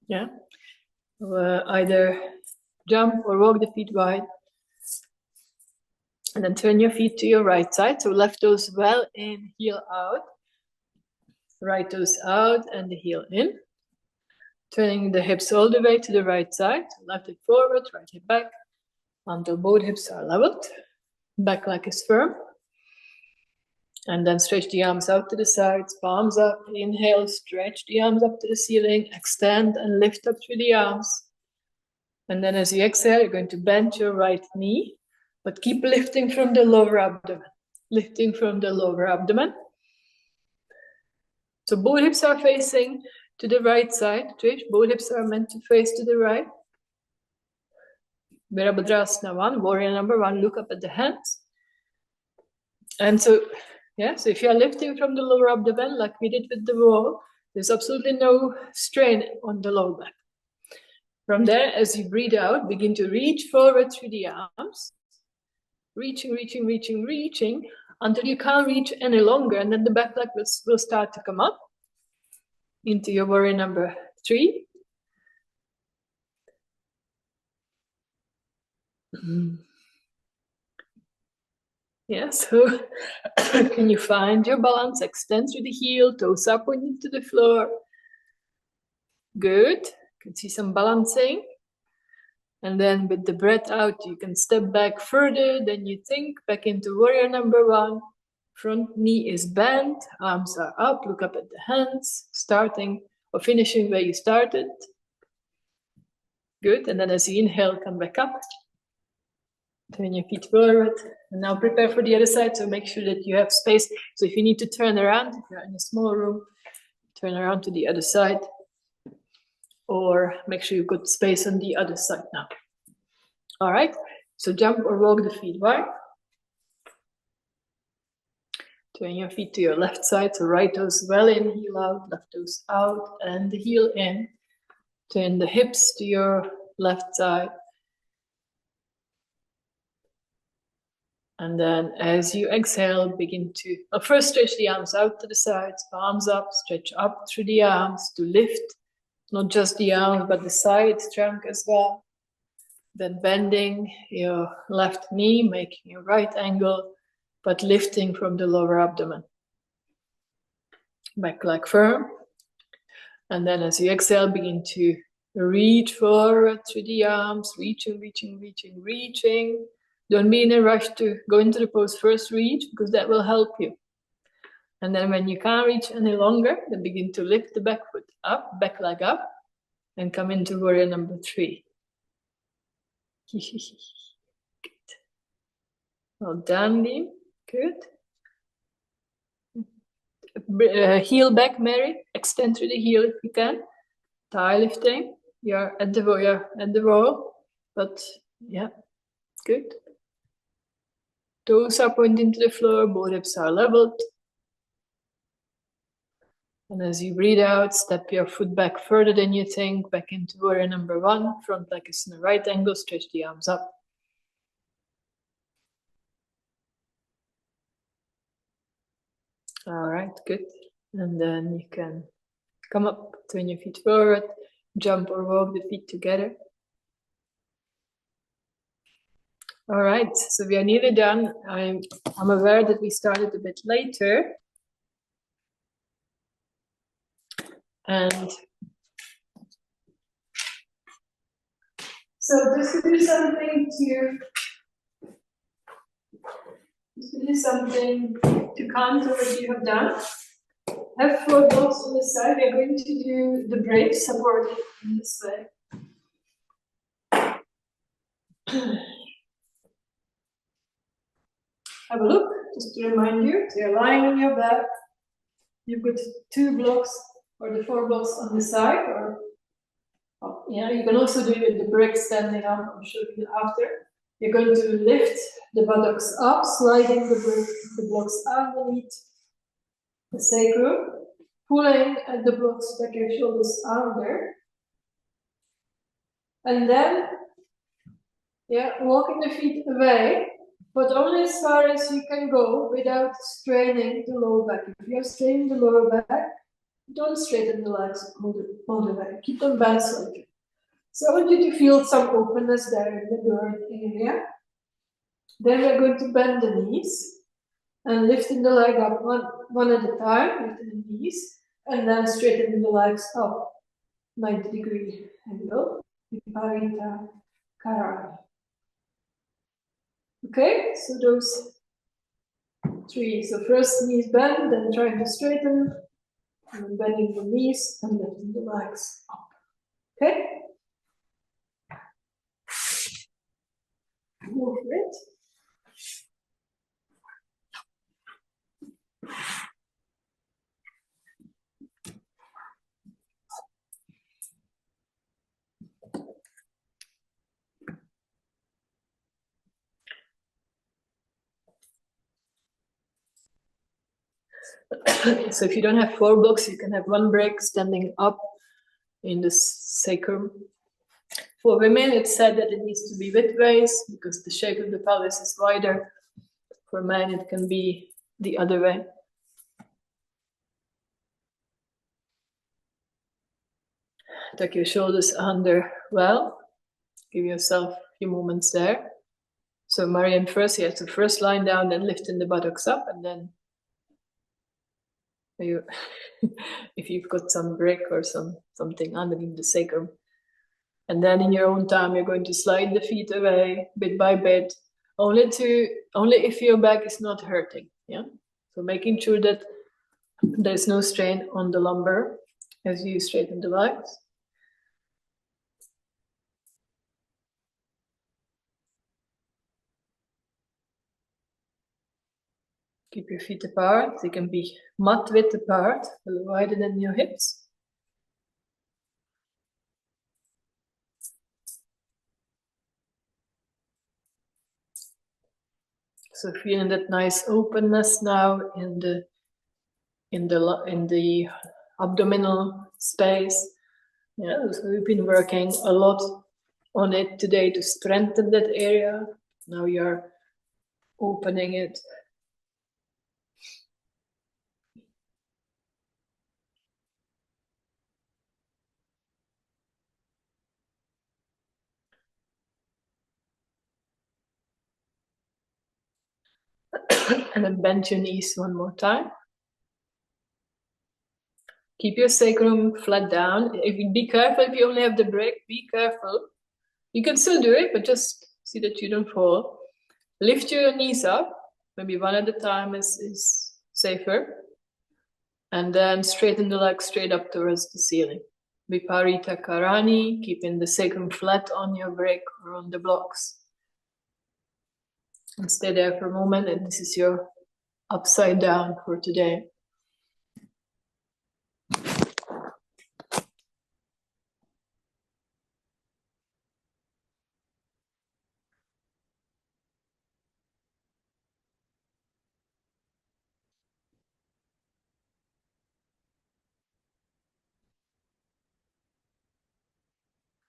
Yeah, either jump or walk the feet wide. And then turn your feet to your right side. So left toes well in, heel out. Right toes out and the heel in. Turning the hips all the way to the right side. So left hip forward, right hip back. Until both hips are leveled. Back leg is firm. And then stretch the arms out to the sides, palms up. Inhale, stretch the arms up to the ceiling. Extend and lift up through the arms. And then as you exhale, you're going to bend your right knee. But keep lifting from the lower abdomen. Lifting from the lower abdomen. So both hips are facing to the right side. Trish, both hips are meant to face to the right. Virabhadrasana 1, warrior number 1, look up at the hands. And so, yeah, so if you are lifting from the lower abdomen, like we did with the wall, there's absolutely no strain on the lower back. From there, as you breathe out, begin to reach forward through the arms. Reaching until you can't reach any longer, and then the back leg will start to come up into your warrior number 3. Yeah, so can you find your balance? Extend through the heel, toes up into the floor. Good. You can see some balancing. And then with the breath out, you can step back further than you think, back into warrior number 1. Front knee is bent, arms are up, look up at the hands, starting or finishing where you started. Good, and then as you inhale, come back up. Turn your feet forward. And now prepare for the other side, so make sure that you have space. So if you need to turn around, if you're in a small room, turn around to the other side. Or make sure you've got space on the other side now. All right, so jump or walk the feet wide. Turn your feet to your left side, so right toes well in, heel out, left toes out, and the heel in. Turn the hips to your left side. And then as you exhale, begin to, first stretch the arms out to the sides, palms up, stretch up through the arms to lift, not just the arms, but the side trunk as well. Then bending your left knee, making a right angle, but lifting from the lower abdomen. Back leg firm. And then as you exhale, begin to reach forward through the arms, reaching, reaching, reaching, reaching. Don't be in a rush to go into the pose. First reach, because that will help you. And then when you can't reach any longer, then begin to lift the back foot up, back leg up, and come into warrior number 3. Good. Well done, Liam. Good. Heel back, Mary. Extend through the heel if you can. Thigh lifting. You're at the wall. But yeah, good. Toes are pointing to the floor, both hips are leveled. And as you breathe out, step your foot back further than you think, back into warrior number 1. Front leg is in a right angle, stretch the arms up. All right, good. And then you can come up, turn your feet forward, jump or walk the feet together. All right, so we are nearly done. I'm aware that we started a bit later. And so just to do something to counter what you have done. Have 4 blocks on the side. We are going to do the break supported in this way. Have a look, just to remind you. So you're lying on your back. You've got 2 blocks or the 4 blocks on the side, or yeah, you can also do it with the brick standing up. I'll show you after. You're going to lift the buttocks up, sliding the blocks underneath the sacrum, pulling at the blocks back your shoulders under, and then walking the feet away, but only as far as you can go without straining the lower back. If you're straining the lower back, don't straighten the legs all the way. Keep them bent slightly. So I want you to feel some openness there in the groin area. Then we're going to bend the knees and lifting the leg up one at a time, lifting the knees, and then straightening the legs up 90-degree angle. Viparita Karana. Okay, so those 3. So first knees bend, then trying to straighten, and then bending the knees and lifting the legs up. Okay? Go for it. So if you don't have 4 blocks, you can have 1 break standing up in the sacrum. For women, it's said that it needs to be widthways because the shape of the pelvis is wider. For men, it can be the other way. Tuck your shoulders under well. Give yourself a few moments there. So Marianne first, you have to first line down, then lifting the buttocks up, and then you, if you've got some brick or something underneath the sacrum. And then in your own time, you're going to slide the feet away bit by bit, only if your back is not hurting. Yeah. So making sure that there's no strain on the lumbar as you straighten the legs. Keep your feet apart. They can be mat width apart, a little wider than your hips. So feeling that nice openness now in the abdominal space. Yeah, so we've been working a lot on it today to strengthen that area. Now you're opening it. And then bend your knees one more time. Keep your sacrum flat down. If you be careful, if you only have the break, be careful. You can still do it, but just see that you don't fall. Lift your knees up. Maybe one at a time is safer. And then straighten the legs straight up towards the ceiling. Viparita Karani, keeping the sacrum flat on your break or on the blocks. And stay there for a moment, and this is your upside down for today.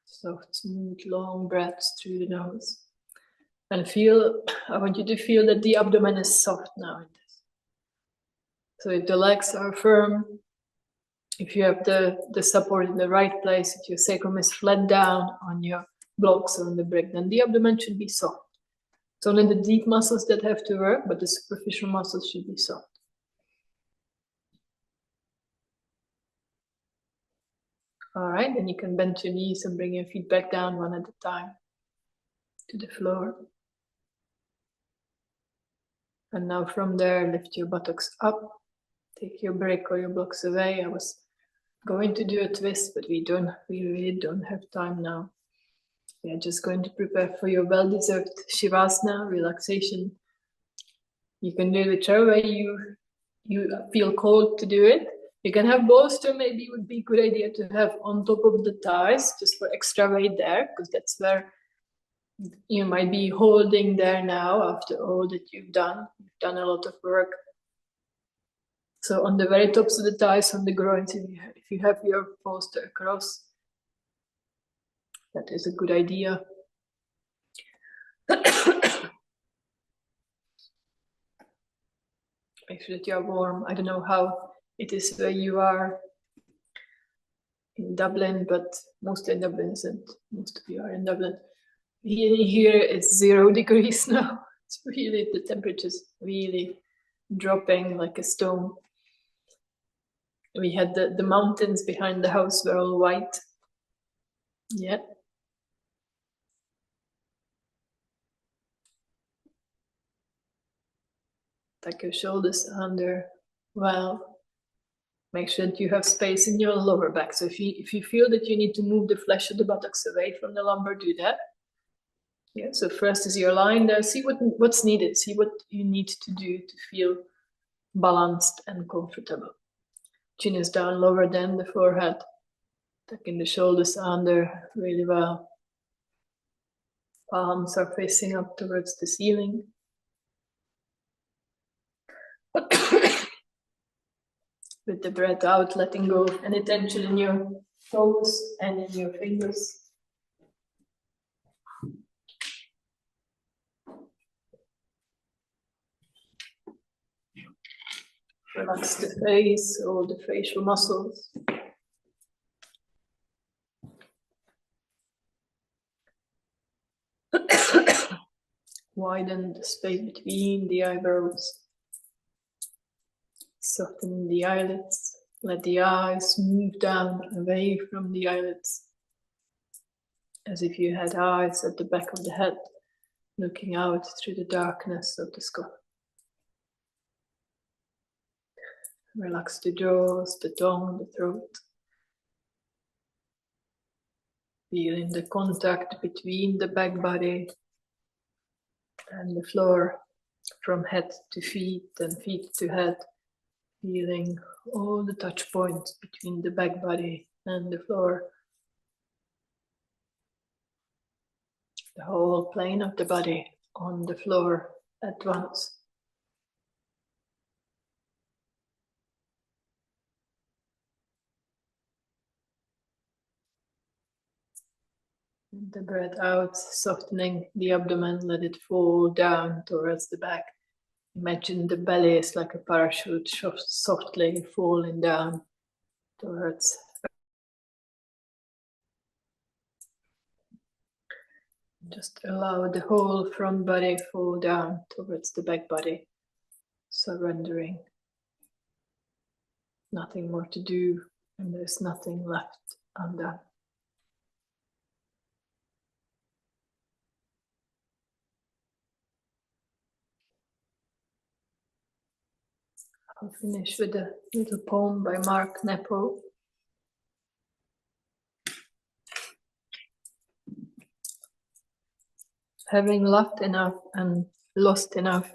Soft, smooth, long breaths through the nose. And I want you to feel that the abdomen is soft now in this. So if the legs are firm, if you have the support in the right place, if your sacrum is flat down on your blocks or on the brick, then the abdomen should be soft. It's only the deep muscles that have to work, but the superficial muscles should be soft. All right, then you can bend your knees and bring your feet back down one at a time to the floor. And now from there, lift your buttocks up. Take your break or your blocks away. I was going to do a twist, but we really don't have time now. We are just going to prepare for your well-deserved Shavasana, relaxation. You can do it whichever way you feel called to do it. You can have bolster, maybe it would be a good idea to have on top of the thighs, just for extra weight there, because that's where you might be holding there now after all that you've done. You've done a lot of work. So on the very tops of the thighs, on the groins, if you have your bolster across, that is a good idea. Make sure that you are warm. I don't know how it is where you are in Dublin, but mostly in Dublin isn't. Most of you are in Dublin. Here it's 0 degrees now. It's really, the temperature's really dropping like a stone. We had the mountains behind the house were all white. Yeah. Tuck your shoulders under. Well, make sure that you have space in your lower back. So if you feel that you need to move the flesh of the buttocks away from the lumbar, do that. Yeah, so first is your line there. See what's needed. See what you need to do to feel balanced and comfortable. Chin is down lower than the forehead. Tucking the shoulders under really well. Palms are facing up towards the ceiling. With the breath out, letting go of any tension in your toes and in your fingers. Relax the face, all the facial muscles. Widen the space between the eyebrows. Soften the eyelids. Let the eyes move down away from the eyelids. As if you had eyes at the back of the head, looking out through the darkness of the skull. Relax the jaws, the tongue, the throat. Feeling the contact between the back body and the floor. from head to feet and feet to head, feeling all the touch points between the back body and the floor. The whole plane of the body on the floor at once. And the breath out, softening the abdomen, let it fall down towards the back. Imagine the belly is like a parachute, softly falling down towards. Just allow the whole front body fall down towards the back body, surrendering. Nothing more to do, and there's nothing left undone. I'll finish with a little poem by Mark Nepo. Having loved enough and lost enough,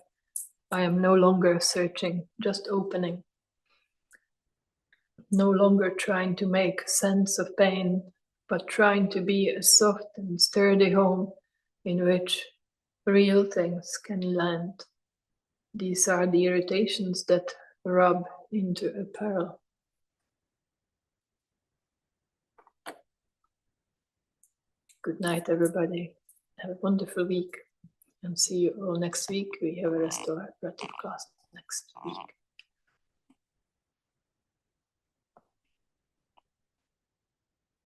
I am no longer searching, just opening. No longer trying to make sense of pain, but trying to be a soft and sturdy home in which real things can land. These are the irritations that rub into apparel. Good night, everybody. Have a wonderful week, and see you all next week. We have a restorative class next week.